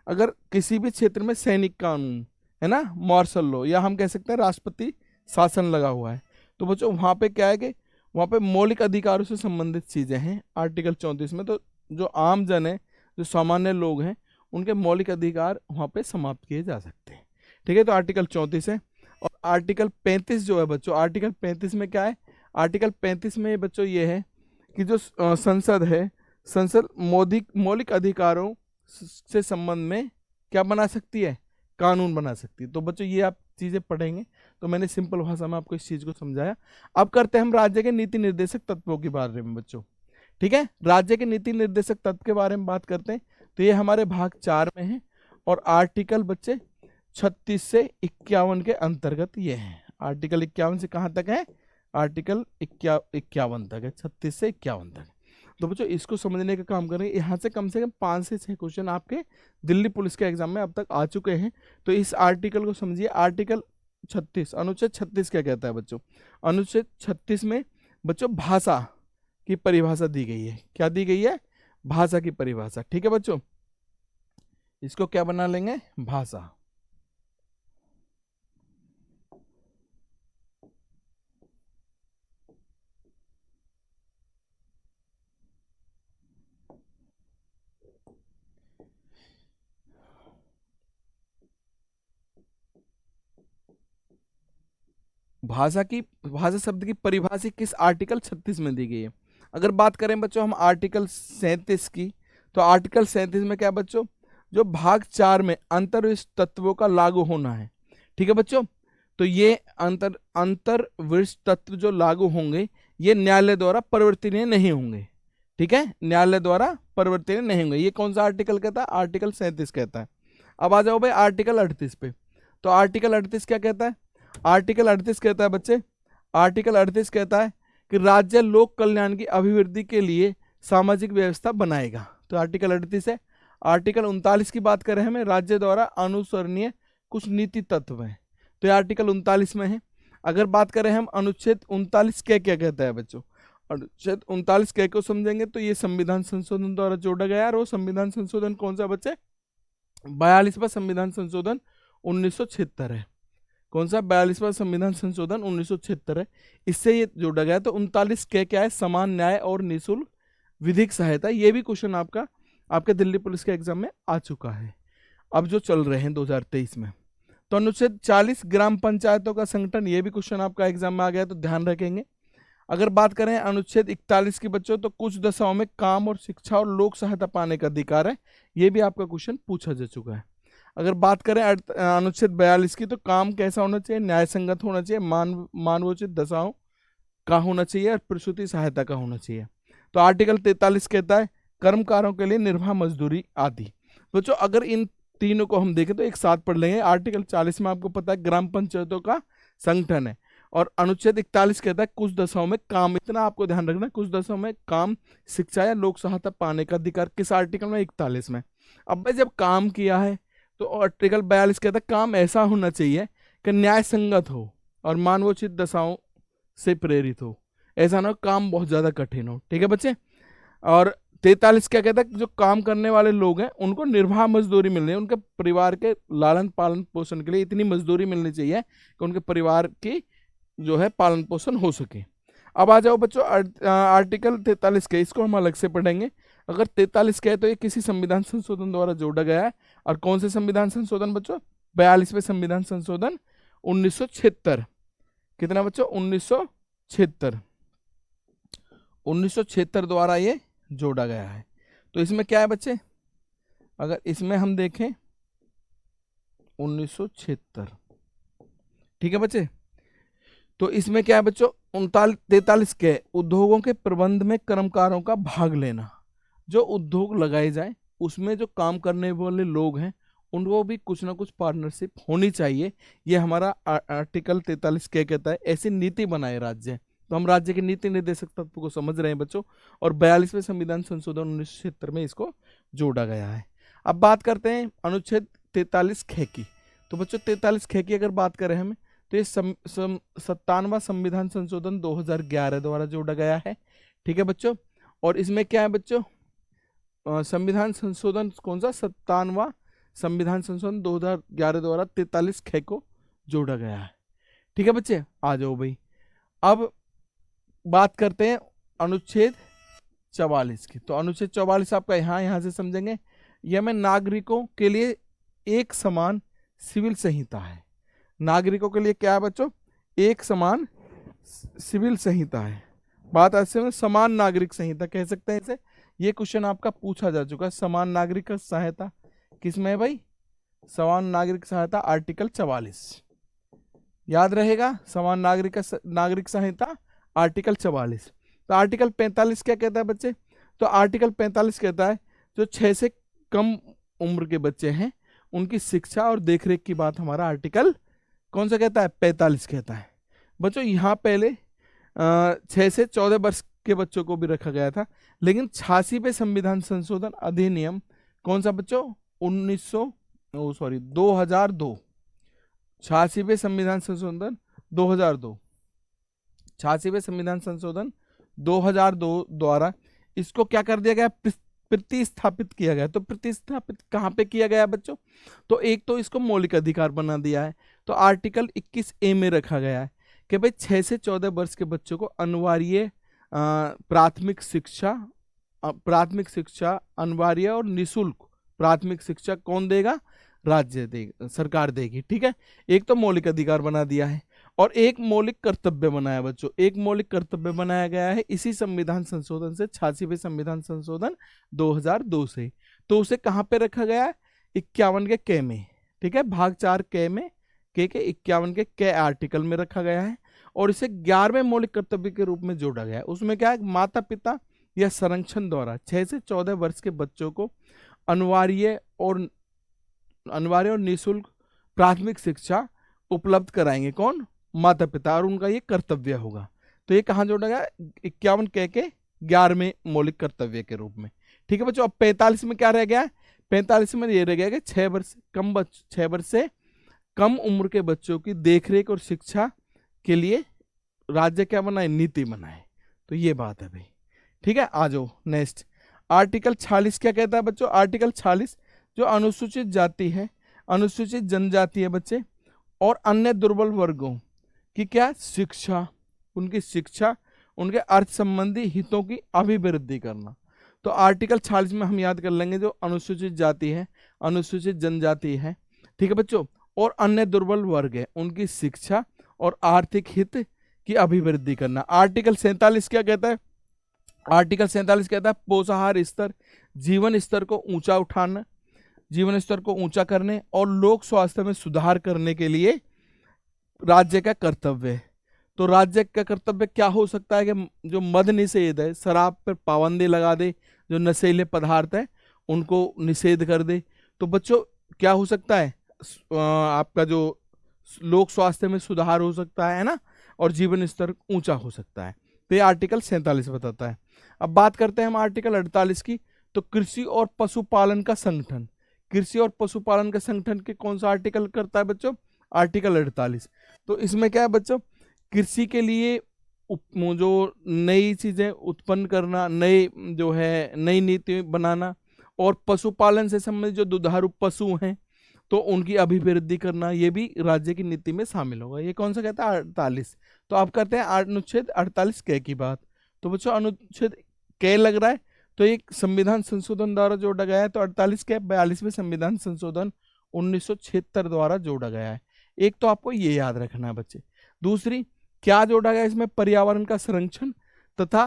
अगर किसी भी क्षेत्र में सैनिक कानून है ना, मार्शल लॉ, या हम कह सकते हैं राष्ट्रपति शासन लगा हुआ है, तो बच्चों वहाँ पे क्या है कि वहाँ पे मौलिक अधिकारों से संबंधित चीज़ें हैं आर्टिकल 34 में। तो जो आम जन है, जो सामान्य लोग हैं, उनके मौलिक अधिकार वहाँ पे समाप्त किए जा सकते हैं। ठीक है, तो आर्टिकल 34 है। और आर्टिकल 35 जो है बच्चों, आर्टिकल 35 में क्या है? आर्टिकल 35 में बच्चों ये है कि जो संसद है, संसद मौलिक अधिकारों से संबंध में क्या बना सकती है? कानून बना सकती है। तो बच्चों ये आप चीज़ें पढ़ेंगे, तो मैंने सिंपल भाषा में आपको इस चीज़ को समझाया। अब करते हैं हम राज्य के नीति निर्देशक तत्वों के बारे में बच्चों। ठीक है, राज्य के नीति निर्देशक तत्व के बारे में बात करते हैं, तो ये हमारे भाग 4 में है और आर्टिकल बच्चे 36 से 51 के अंतर्गत ये है। आर्टिकल 51 से कहाँ तक है? आर्टिकल 51 तक है, 36 से 51 तक। तो बच्चों इसको समझने का काम करेंगे। यहाँ से कम 5 से 6 क्वेश्चन आपके दिल्ली पुलिस के एग्जाम में अब तक आ चुके हैं। तो इस आर्टिकल को समझिए। आर्टिकल 36, अनुच्छेद 36 क्या कहता है बच्चों? अनुच्छेद 36 में बच्चों भाषा की परिभाषा दी गई है। क्या दी गई है? भाषा की परिभाषा। ठीक है बच्चों, इसको क्या बना लेंगे? भाषा। भाषा शब्द की परिभाषा किस आर्टिकल 36 में दी गई है? अगर बात करें बच्चों हम आर्टिकल 37 की, तो आर्टिकल 37 में क्या बच्चों? जो भाग 4 में अंतर्विष्ट तत्वों का लागू होना है। ठीक है बच्चों, तो ये अंतर्विष्ट तत्व जो लागू होंगे ये न्यायालय द्वारा परिवर्तनीय नहीं होंगे। ठीक है, न्यायालय द्वारा परिवर्तनीय नहीं होंगे। ये कौन सा आर्टिकल कहता है? आर्टिकल 37 कहता है। अब आ जाओ भाई आर्टिकल 38 पे। तो आर्टिकल 38 क्या कहता है? आर्टिकल 38 कहता है बच्चे, आर्टिकल 38 कहता है कि राज्य लोक कल्याण की अभिवृद्धि के लिए सामाजिक व्यवस्था बनाएगा। तो आर्टिकल 38 है। आर्टिकल 39 की बात करें हमें, राज्य द्वारा अनुसरणीय कुछ नीति तत्व हैं, तो ये आर्टिकल 39 में है। अगर बात करें हम अनुच्छेद 39 क्या क्या कहता है बच्चों? अनुच्छेद 39 क्या को समझेंगे तो ये संविधान संशोधन द्वारा जोड़ा गया। और वो संविधान संशोधन कौन सा बच्चे? 42वां संविधान संशोधन 1976 है। कौन सा? 42वां संविधान संशोधन 1976 है, इससे ये जोड़ा गया। तो 39 क्या है? समान न्याय और निःशुल्क विधिक सहायता। ये भी क्वेश्चन आपके दिल्ली पुलिस के एग्जाम में आ चुका है, अब जो चल रहे हैं 2023 में। तो अनुच्छेद 40 ग्राम पंचायतों का संगठन, ये भी क्वेश्चन आपका एग्जाम में आ गया तो ध्यान रखेंगे। अगर बात करें अनुच्छेद 41 की बच्चों, तो कुछ दशाओं में काम और शिक्षा और लोक सहायता पाने का अधिकार है, ये भी आपका क्वेश्चन पूछा जा चुका है। अगर बात करें अनुच्छेद 42 की, तो काम कैसा होना चाहिए, न्याय संगत होना चाहिए, मानवोचित दशाओं का होना चाहिए और प्रसूति सहायता का होना चाहिए। तो आर्टिकल 43 कहता है कर्मकारों के लिए निर्वाह मजदूरी आदि। बच्चों अगर इन तीनों को हम देखें तो एक साथ पढ़ लेंगे। आर्टिकल 40 में आपको पता है ग्राम पंचायतों का संगठन है, और अनुच्छेद 41 कहता है कुछ दशाओं में काम, इतना आपको ध्यान रखना, कुछ दशाओं में काम, शिक्षा या लोक सहायता पाने का अधिकार। किस आर्टिकल में? 41 में। अब भाई जब काम किया है तो आर्टिकल 42 कहता है काम ऐसा होना चाहिए कि न्याय संगत हो और मानवोचित दशाओं से प्रेरित हो, ऐसा ना हो काम बहुत ज्यादा कठिन हो। ठीक है बच्चे। और 43 क्या कहता है जो काम करने वाले लोग हैं उनको निर्वाह मजदूरी मिलनी है, उनके परिवार के लालन पालन पोषण के लिए इतनी मजदूरी मिलनी चाहिए कि उनके परिवार की जो है पालन पोषण हो सके। अब आ जाओ बच्चों आर्टिकल 43 के, इसको हम अलग से पढ़ेंगे। अगर 43 के है तो ये किसी संविधान संशोधन द्वारा जोड़ा गया है, और कौन से संविधान संशोधन बच्चों? 42वें संविधान संशोधन 1976। कितना बच्चों? 1976। 1976 द्वारा ये जोड़ा गया है। तो इसमें क्या है बच्चे? अगर इसमें हम देखें 1976, ठीक है बच्चे। तो इसमें क्या है बच्चों? 43 के उद्योगों के प्रबंध में कर्मकारों का भाग लेना, जो उद्योग लगाए जाए उसमें जो काम करने वाले लोग हैं उनको भी कुछ ना कुछ पार्टनरशिप होनी चाहिए, ये हमारा आर्टिकल 43 क्या कहता है। ऐसी नीति बनाए राज्य, तो हम राज्य की नीति निर्देशक तत्व को समझ रहे हैं बच्चों, और 42वें संविधान संशोधन 1976 में इसको जोड़ा गया है। अब बात करते हैं अनुच्छेद 43 ख की। तो बच्चों 43 ख की अगर बात करें हमें, तो ये 57वां संविधान संशोधन 2011 द्वारा जोड़ा गया है। ठीक है बच्चों। और इसमें क्या है बच्चों? संविधान संशोधन कौन सा? 57वां संविधान संशोधन 2011 द्वारा 43 ख को जोड़ा गया है। ठीक है बच्चे। आ जाओ भाई, अब बात करते हैं अनुच्छेद 44 की। तो अनुच्छेद 44 आपका यहाँ से समझेंगे, यह में नागरिकों के लिए एक समान सिविल संहिता है। नागरिकों के लिए क्या है बच्चों? एक समान सिविल संहिता है। बात ऐसे में समान नागरिक संहिता कह सकते हैं इसे। ये क्वेश्चन आपका पूछा जा चुका है। समान नागरिक सहायता किसमें है भाई? समान नागरिक सहायता आर्टिकल 44, याद रहेगा। समान नागरिक संहिता आर्टिकल 44। तो आर्टिकल 45 क्या कहता है बच्चे? तो आर्टिकल 45 कहता है जो 6 से कम उम्र के बच्चे हैं उनकी शिक्षा और देखरेख की बात हमारा आर्टिकल कौन सा कहता है? 45 कहता है। बच्चों यहाँ पहले 6 से 14 वर्ष के बच्चों को भी रखा गया था, लेकिन 86वें संविधान संशोधन अधिनियम कौन सा बच्चों? 2002। 86वें संविधान संशोधन 2002, 86वें संविधान संशोधन 2002 द्वारा इसको क्या कर दिया गया? प्रतिस्थापित किया गया। तो प्रतिस्थापित कहाँ पे किया गया बच्चों? तो एक तो इसको मौलिक अधिकार बना दिया है। तो आर्टिकल 21A में रखा गया है कि भाई 6 से 14 वर्ष के बच्चों को अनिवार्य प्राथमिक शिक्षा अनिवार्य और निःशुल्क प्राथमिक शिक्षा कौन देगा? राज्य देगा, सरकार देगी। ठीक है। एक तो मौलिक अधिकार बना दिया है, और एक मौलिक कर्तव्य बनाया बच्चों। एक मौलिक कर्तव्य बनाया गया है इसी संविधान संशोधन से, 86वें संविधान संशोधन 2002 से। तो उसे कहाँ पे रखा गया है? 51 के क में। ठीक है, भाग 4 क में, के 51 के क आर्टिकल में रखा गया है, और इसे 11वें मौलिक कर्तव्य के रूप में जोड़ा गया है। उसमें क्या है? माता पिता या संरक्षण द्वारा 6 से 14 वर्ष के बच्चों को अनिवार्य और निःशुल्क प्राथमिक शिक्षा उपलब्ध कराएंगे कौन? माता पिता, और उनका ये कर्तव्य होगा। तो ये कहाँ जोड़ा गया? 51 क के 11वें मौलिक कर्तव्य के रूप में। ठीक है बच्चों। अब 45 में क्या रह गया? 45 में ये रह गया कि 6 वर्ष से कम उम्र के बच्चों की देखरेख और शिक्षा के लिए राज्य क्या बनाए? नीति बनाए। तो ये बात है भाई। ठीक है। आ जाओ नेक्स्ट। आर्टिकल 46 क्या कहता है बच्चों? आर्टिकल 46 जो अनुसूचित जाति है, अनुसूचित जनजाति है बच्चे, और अन्य दुर्बल वर्गों की क्या? शिक्षा, उनके अर्थ संबंधी हितों की अभिवृद्धि करना। तो आर्टिकल 46 में हम याद कर लेंगे जो अनुसूचित जाति है, अनुसूचित जनजाति है, ठीक है बच्चों, और अन्य दुर्बल वर्ग है उनकी शिक्षा और आर्थिक हित की अभिवृद्धि करना। आर्टिकल 47 क्या कहता है? आर्टिकल 47 कहता है पोषाहार स्तर, जीवन स्तर को ऊंचा उठाना, जीवन स्तर को ऊंचा करने और लोक स्वास्थ्य में सुधार करने के लिए राज्य का कर्तव्य है। तो राज्य का कर्तव्य क्या हो सकता है कि जो मद निषेध है, शराब पर पाबंदी लगा दे, जो नशीले पदार्थ है उनको निषेध कर दे। तो बच्चों क्या हो सकता है? आपका जो लोक स्वास्थ्य में सुधार हो सकता है ना, और जीवन स्तर ऊंचा हो सकता है। तो ये आर्टिकल 47 बताता है। अब बात करते हैं हम आर्टिकल 48 की। तो कृषि और पशुपालन का संगठन, कृषि और पशुपालन का संगठन के कौन सा आर्टिकल करता है बच्चों? आर्टिकल 48। तो इसमें क्या है बच्चों? कृषि के लिए जो नई चीजें उत्पन्न करना, नई जो है नई नीति बनाना, और पशुपालन से संबंधित जो दुधारू पशु हैं तो उनकी अभिवृद्धि करना, ये भी राज्य की नीति में शामिल होगा। ये कौन सा कहता है? 48। तो आप करते हैं अनुच्छेद 48 क की बात। तो बच्चों अनुच्छेद क लग रहा है, तो एक संविधान संशोधन द्वारा जोड़ा गया है। तो 48 क 42वें संविधान संशोधन 1976 द्वारा जोड़ा गया है। एक तो आपको ये याद रखना है बच्चे। दूसरी क्या जोड़ा गया इसमें? पर्यावरण का संरक्षण तथा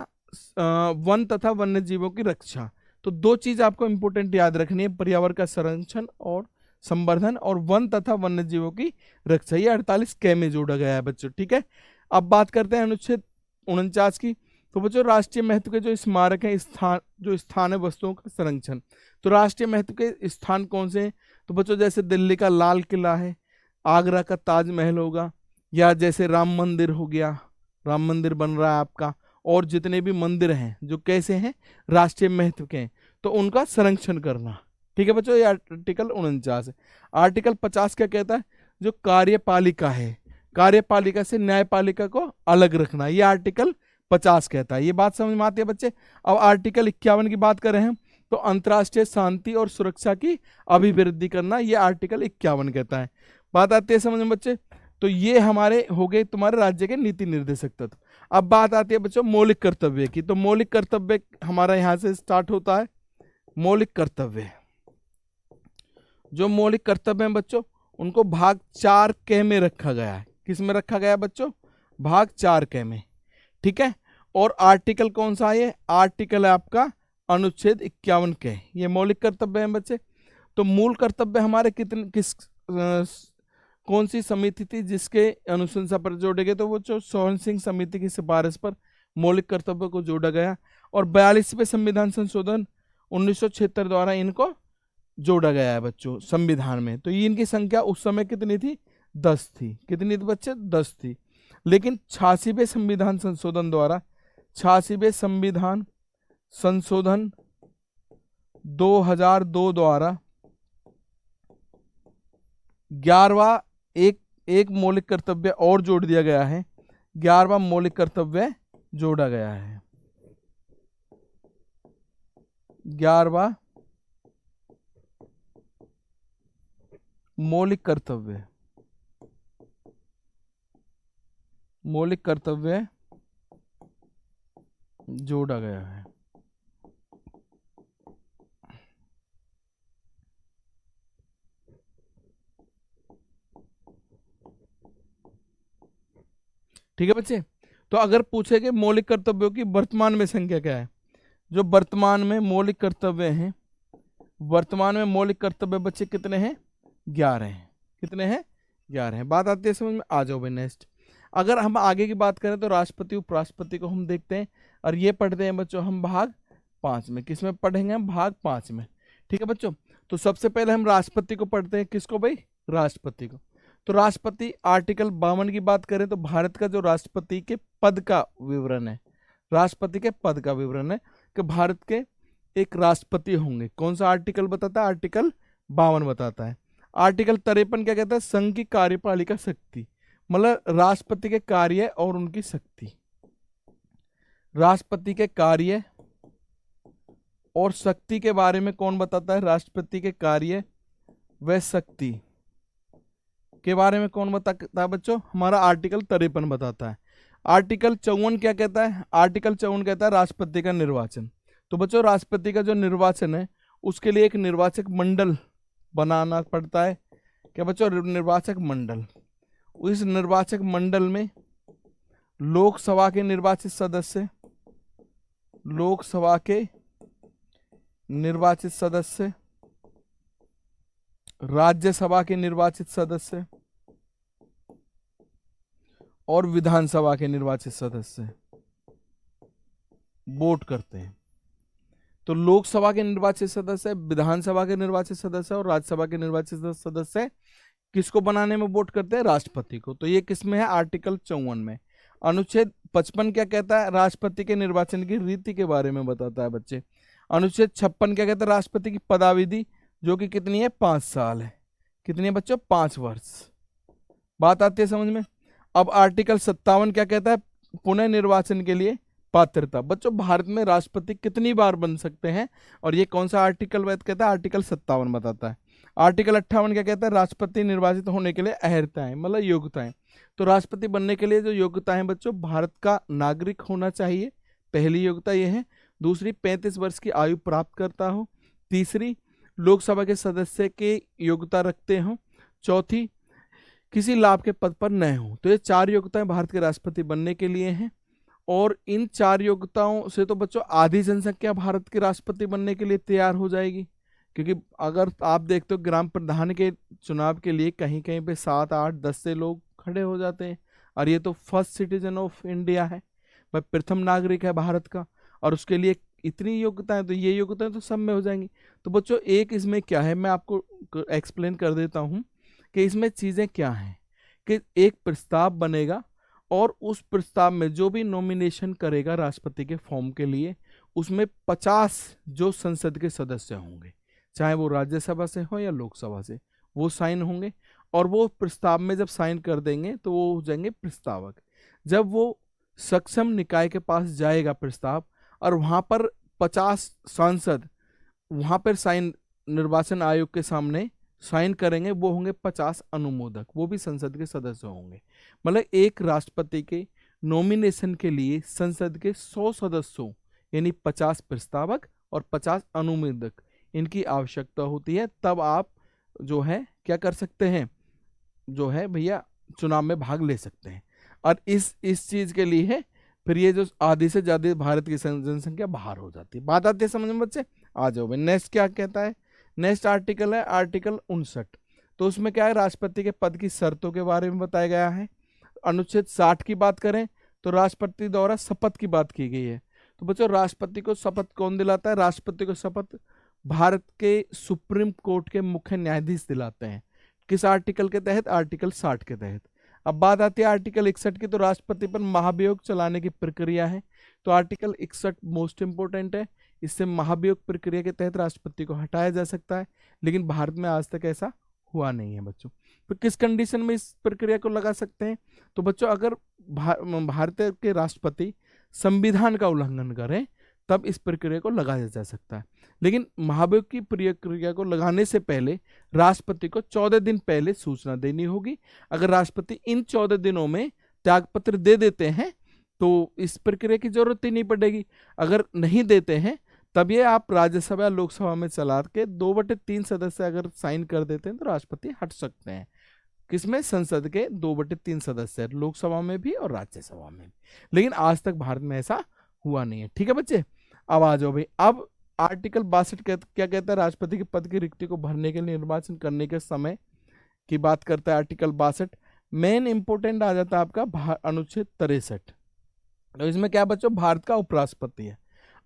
वन तथा वन्य जीवों की रक्षा। तो दो चीज आपको इंपोर्टेंट याद रखनी है, पर्यावरण का संरक्षण और संवर्धन, और वन तथा वन्य जीवों की रक्षा। ये 48 क में जोड़ा गया है बच्चों, ठीक है। अब बात करते हैं अनुच्छेद 49 की। तो बच्चों राष्ट्रीय महत्व के जो स्मारक हैं, जो स्थान है वस्तुओं का संरक्षण। तो राष्ट्रीय महत्व के स्थान कौन से हैं? तो बच्चों जैसे दिल्ली का लाल किला है, आगरा का ताजमहल होगा, या जैसे राम मंदिर हो गया, राम मंदिर बन रहा है आपका, और जितने भी मंदिर हैं जो कैसे हैं? राष्ट्रीय महत्व के हैं, तो उनका संरक्षण करना। ठीक है बच्चों, ये आर्टिकल 49 है। आर्टिकल 50 क्या कहता है? जो कार्यपालिका है, कार्यपालिका से न्यायपालिका को अलग रखना, ये आर्टिकल 50 कहता है। ये बात समझ में आती है बच्चे। अब आर्टिकल 51 की बात करें हम, तो अंतर्राष्ट्रीय शांति और सुरक्षा की अभिवृद्धि करना, ये आर्टिकल 51 कहता है। बात आती है समझ में बच्चे। तो ये हमारे हो गए तुम्हारे राज्य के नीति निर्देशक तत्व। अब बात आती है बच्चों मौलिक कर्तव्य की। तो मौलिक कर्तव्य हमारा यहां से स्टार्ट होता है। मौलिक कर्तव्य, जो मौलिक कर्तव्य हैं बच्चों, उनको भाग 4 क में रखा गया है। किस में रखा गया है बच्चों? भाग 4 क में, ठीक है। और आर्टिकल कौन सा है? आर्टिकल है आपका अनुच्छेद 51 क। ये मौलिक कर्तव्य हैं बच्चे। तो मूल कर्तव्य हमारे कौन सी समिति थी जिसके अनुशंसा पर जोड़े गए? तो वो जो सोहन सिंह समिति की सिफारिश पर मौलिक कर्तव्य को जोड़ा गया, और 42वें संविधान संशोधन 1976 द्वारा इनको जोड़ा गया है बच्चों संविधान में। तो ये इनकी संख्या उस समय कितनी थी? 10 थी। कितनी थी बच्चे? 10 थी। लेकिन 86वें संविधान संशोधन द्वारा, 86वें संविधान संशोधन 2002 द्वारा 11वां एक मौलिक कर्तव्य और जोड़ दिया गया है। 11वां मौलिक कर्तव्य जोड़ा गया है। 11वां मौलिक कर्तव्य, मौलिक कर्तव्य जोड़ा गया है। ठीक है बच्चे। तो अगर पूछे कि मौलिक कर्तव्यों की वर्तमान में संख्या क्या है? जो वर्तमान में मौलिक कर्तव्य हैं, वर्तमान में मौलिक कर्तव्य बच्चे कितने हैं? 11 हैं। कितने हैं? 11 हैं। बात आती है समझ में। आ जाओ भाई नेक्स्ट। अगर हम आगे की बात करें तो राष्ट्रपति उपराष्ट्रपति को हम देखते हैं, और ये पढ़ते हैं बच्चों हम भाग 5 में। किस में पढ़ेंगे हम? भाग 5 में। ठीक है बच्चों। तो सबसे पहले हम राष्ट्रपति को पढ़ते हैं। किसको भाई? राष्ट्रपति को। तो राष्ट्रपति आर्टिकल 52 की बात करें तो भारत का जो राष्ट्रपति के पद का विवरण है, राष्ट्रपति के पद का विवरण है कि भारत के एक राष्ट्रपति होंगे। कौन सा आर्टिकल बताता है? आर्टिकल 52 बताता है। आर्टिकल 53 क्या कहता है? संघ की कार्यपालिका शक्ति, मतलब राष्ट्रपति के कार्य और उनकी शक्ति। राष्ट्रपति के कार्य और शक्ति के बारे में कौन बताता है? राष्ट्रपति के कार्य व शक्ति के बारे में कौन बताता है बच्चों? हमारा आर्टिकल 53 बताता है। आर्टिकल 54 क्या कहता है? आर्टिकल 54 कहता है राष्ट्रपति का निर्वाचन। तो बच्चों राष्ट्रपति का जो निर्वाचन है उसके लिए एक निर्वाचक मंडल बनाना पड़ता है। क्या बच्चों, निर्वाचक मंडल। इस निर्वाचक मंडल में लोकसभा के निर्वाचित सदस्य, लोकसभा के निर्वाचित सदस्य, राज्यसभा के निर्वाचित सदस्य और विधानसभा के निर्वाचित सदस्य वोट करते हैं। तो लोकसभा के निर्वाचित सदस्य, विधानसभा के निर्वाचित सदस्य और राज्यसभा के निर्वाचित सदस्य किसको बनाने में वोट करते हैं? राष्ट्रपति को। तो ये किसमें है? आर्टिकल 54 में। अनुच्छेद 55 क्या कहता है? राष्ट्रपति के निर्वाचन की रीति के बारे में बताता है बच्चे। अनुच्छेद 56 क्या कहता है? राष्ट्रपति की पदावधि, जो कि कितनी है? 5 साल है। कितनी है बच्चों? 5 वर्ष। बात आती है समझ में? अब आर्टिकल 57 क्या कहता है? पुनः निर्वाचन के लिए पात्रता। बच्चों भारत में राष्ट्रपति कितनी बार बन सकते हैं, और ये कौन सा आर्टिकल कहता है? आर्टिकल 57 बताता है। आर्टिकल 58 क्या कहता है? राष्ट्रपति निर्वाचित होने के लिए अहर्ताएं, मतलब योग्यताएं। तो राष्ट्रपति बनने के लिए जो योग्यताएं बच्चों, भारत का नागरिक होना चाहिए, पहली योग्यता ये है। दूसरी, 35 वर्ष की आयु प्राप्त करता हो। तीसरी, लोकसभा के सदस्य के योग्यता रखते हो। चौथी, किसी लाभ के पद पर न हो। तो ये 4 योग्यताएं भारत के राष्ट्रपति बनने के लिए हैं। और इन 4 योग्यताओं से तो बच्चों आधी जनसंख्या भारत के राष्ट्रपति बनने के लिए तैयार हो जाएगी। क्योंकि अगर आप देखते हो ग्राम प्रधान के चुनाव के लिए कहीं कहीं पे 7, 8, 10 से लोग खड़े हो जाते हैं, और ये तो फर्स्ट सिटीजन ऑफ इंडिया है, वह प्रथम नागरिक है भारत का, और उसके लिए इतनी योग्यताएं, तो ये योग्यताएं तो सब में हो जाएंगी। तो बच्चों एक इसमें क्या है, मैं आपको एक्सप्लेन कर देता हूँ कि इसमें चीज़ें क्या हैं। कि एक प्रस्ताव बनेगा, और उस प्रस्ताव में जो भी नॉमिनेशन करेगा राष्ट्रपति के फॉर्म के लिए, उसमें 50 जो संसद के सदस्य होंगे, चाहे वो राज्यसभा से हो या लोकसभा से, वो साइन होंगे। और वो प्रस्ताव में जब साइन कर देंगे तो वो हो जाएंगे प्रस्तावक। जब वो सक्षम निकाय के पास जाएगा प्रस्ताव, और वहाँ पर 50 सांसद वहाँ पर साइन, निर्वाचन आयोग के सामने साइन करेंगे, वो होंगे 50 अनुमोदक, वो भी संसद के सदस्य होंगे। मतलब एक राष्ट्रपति के नॉमिनेशन के लिए संसद के 100 सदस्यों यानी 50 प्रस्तावक और 50 अनुमोदक, इनकी आवश्यकता होती है। तब आप जो है क्या कर सकते हैं, जो है भैया चुनाव में भाग ले सकते हैं। और इस चीज के लिए है फिर ये जो आधी से ज्यादा भारत की जनसंख्या बाहर हो जाती है। बात आती है समझ में बच्चे? आ जाओ भाई, नेक्स्ट क्या कहता है? नेक्स्ट आर्टिकल है आर्टिकल 59। तो उसमें क्या है? राष्ट्रपति के पद की शर्तों के बारे में बताया गया है। अनुच्छेद 60 की बात करें तो राष्ट्रपति द्वारा शपथ की बात की गई है। तो बच्चों राष्ट्रपति को शपथ कौन दिलाता है? राष्ट्रपति को शपथ भारत के सुप्रीम कोर्ट के मुख्य न्यायाधीश दिलाते हैं। किस आर्टिकल के तहत? आर्टिकल 60 के तहत। अब बात आती है आर्टिकल 61 की। तो राष्ट्रपति पर महाभियोग चलाने की प्रक्रिया है। तो आर्टिकल 61 मोस्ट इंपोर्टेंट है। इससे महाभियोग प्रक्रिया के तहत राष्ट्रपति को हटाया जा सकता है, लेकिन भारत में आज तक ऐसा हुआ नहीं है बच्चों। तो किस कंडीशन में इस प्रक्रिया को लगा सकते हैं? तो बच्चों अगर भारत के राष्ट्रपति संविधान का उल्लंघन करें तब इस प्रक्रिया को लगाया जा सकता है। लेकिन महाभियोग की प्रक्रिया को लगाने से पहले राष्ट्रपति को 14 दिन पहले सूचना देनी होगी। अगर राष्ट्रपति इन 14 दिनों में त्यागपत्र दे देते हैं तो इस प्रक्रिया की जरूरत ही नहीं पड़ेगी। अगर नहीं देते हैं तब ये आप राज्यसभा या लोकसभा में चला के 2/3 सदस्य अगर साइन कर देते हैं तो राष्ट्रपति हट सकते हैं। किसमें? संसद के 2/3 सदस्य, लोकसभा में भी और राज्यसभा में भी। लेकिन आज तक भारत में ऐसा हुआ नहीं है। ठीक है बच्चे, अब आ जाओ भाई। अब आर्टिकल 62 क्या कहता है? राष्ट्रपति के पद की रिक्ति को भरने के लिए निर्वाचन करने के समय की बात करता है आर्टिकल 62। मेन इंपोर्टेंट आ जाता है आपका अनुच्छेद 63। तो इसमें क्या बच्चों? भारत का उपराष्ट्रपति है।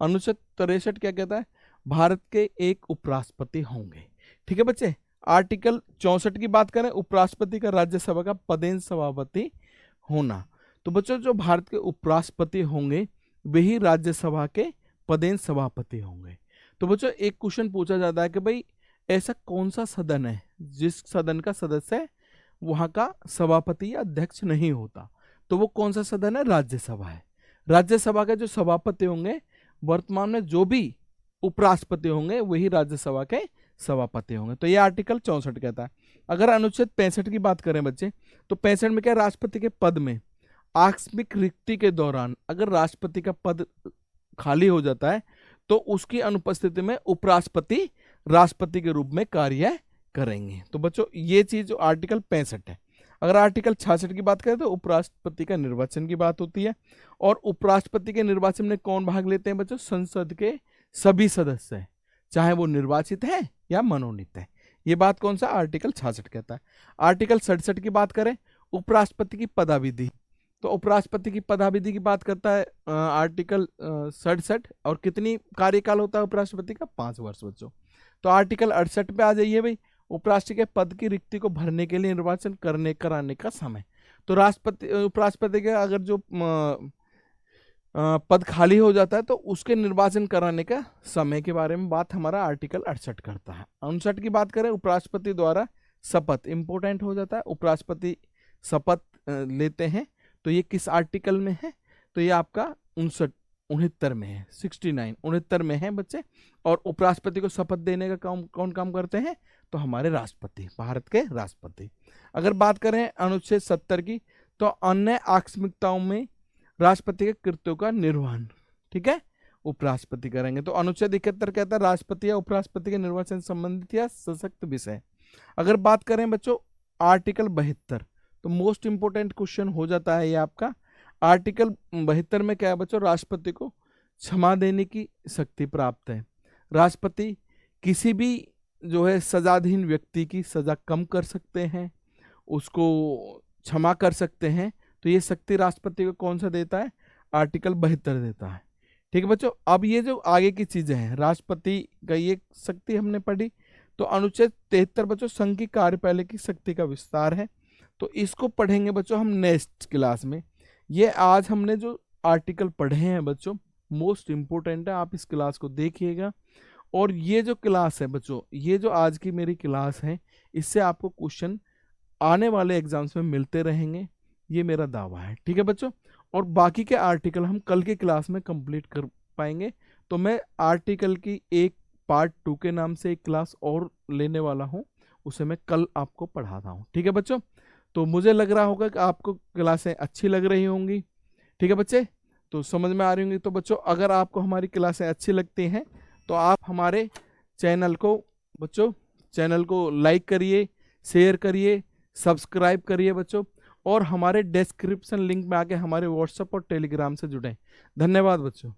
अनुच्छेद 63 क्या कहता है? भारत के एक उपराष्ट्रपति होंगे। ठीक है बच्चे। आर्टिकल 64 की बात करें, उपराष्ट्रपति का राज्यसभा का पदेन सभापति होना। तो बच्चों जो भारत के उपराष्ट्रपति होंगे वही राज्यसभा के पदेन सभापति होंगे। तो बच्चों एक क्वेश्चन पूछा जाता है कि भाई ऐसा कौन सा सदन है जिस सदन का सदस्य वहां का सभापति या अध्यक्ष नहीं होता? तो वो कौन सा सदन है? राज्यसभा है। राज्यसभा के जो सभापति होंगे, वर्तमान में जो भी उपराष्ट्रपति होंगे वही राज्यसभा के सभापति होंगे। तो ये आर्टिकल 64 कहता है। अगर अनुच्छेद 65 की बात करें बच्चे, तो 65 में क्या? राष्ट्रपति के पद में आकस्मिक रिक्ति के दौरान अगर राष्ट्रपति का पद खाली हो जाता है तो उसकी अनुपस्थिति में उपराष्ट्रपति राष्ट्रपति के रूप में कार्य करेंगे। तो बच्चों ये चीज जो आर्टिकल 65 है। अगर आर्टिकल 66 की बात करें तो उपराष्ट्रपति का निर्वाचन की बात होती है, और उपराष्ट्रपति के निर्वाचन में कौन भाग लेते हैं बच्चों? संसद के सभी सदस्य हैं, चाहे वो निर्वाचित है या मनोनीत है। ये बात कौन सा आर्टिकल 66 कहता है। आर्टिकल 67 की बात करें, उपराष्ट्रपति की पदाविधि, तो उपराष्ट्रपति की पदाविधि की बात करता है आर्टिकल 67, और कितनी कार्यकाल होता है उपराष्ट्रपति का? 5 वर्ष बच्चों। तो आर्टिकल 68 पे आ जाइए भाई, उपराष्ट्रपति के पद की रिक्ति को भरने के लिए निर्वाचन कराने का समय। तो उपराष्ट्रपति के अगर जो पद खाली हो जाता है तो उसके निर्वाचन कराने का समय के बारे में बात हमारा आर्टिकल 68 करता है। 59 की बात करें, उपराष्ट्रपति द्वारा शपथ, इंपोर्टेंट हो जाता है, उपराष्ट्रपति शपथ लेते हैं, तो ये किस आर्टिकल में है? तो ये आपका 69 में है, 69 में है बच्चे। और उपराष्ट्रपति को शपथ देने का काम कौन काम करते हैं? तो हमारे राष्ट्रपति, भारत के राष्ट्रपति। अगर बात करें अनुच्छेद 70 की, तो अन्य आकस्मिकताओं में राष्ट्रपति के कृत्यों का निर्वहन, ठीक है, उपराष्ट्रपति करेंगे। तो अनुच्छेद 71 कहता है राष्ट्रपति या उपराष्ट्रपति के निर्वाचन संबंधित या सशक्त विषय। अगर बात करें बच्चों आर्टिकल 72, तो मोस्ट इंपोर्टेंट क्वेश्चन हो जाता है ये आपका। आर्टिकल 72 में क्या है बच्चों? राष्ट्रपति को क्षमा देने की शक्ति प्राप्त है। राष्ट्रपति किसी भी जो है सजाधीन व्यक्ति की सजा कम कर सकते हैं, उसको क्षमा कर सकते हैं। तो ये शक्ति राष्ट्रपति को कौन सा देता है? आर्टिकल 72 देता है। ठीक है बच्चों, अब ये जो आगे की चीजें हैं, राष्ट्रपति का ये शक्ति हमने पढ़ी। तो अनुच्छेद 73 बच्चों संघ की कार्यपालिका की शक्ति का विस्तार है, तो इसको पढ़ेंगे बच्चों हम नेक्स्ट क्लास में। ये आज हमने जो आर्टिकल पढ़े हैं बच्चों मोस्ट इंपोर्टेंट है, आप इस क्लास को देखिएगा। और ये जो क्लास है बच्चों, ये जो आज की मेरी क्लास है, इससे आपको क्वेश्चन आने वाले एग्जाम्स में मिलते रहेंगे, ये मेरा दावा है। ठीक है बच्चों, और बाकी के आर्टिकल हम कल की क्लास में कंप्लीट कर पाएंगे। तो मैं आर्टिकल की एक पार्ट 2 के नाम से एक क्लास और लेने वाला हूँ, उसे मैं कल आपको पढ़ाता हूँ। ठीक है बच्चों, तो मुझे लग रहा होगा कि आपको क्लासें अच्छी लग रही होंगी। ठीक है बच्चे, तो समझ में आ रही होंगी। तो बच्चों अगर आपको हमारी क्लासें अच्छी लगती हैं तो आप हमारे चैनल को लाइक करिए, शेयर करिए, सब्सक्राइब करिए बच्चों, और हमारे डिस्क्रिप्शन लिंक में आके हमारे व्हाट्सएप और टेलीग्राम से जुड़ें। धन्यवाद बच्चों।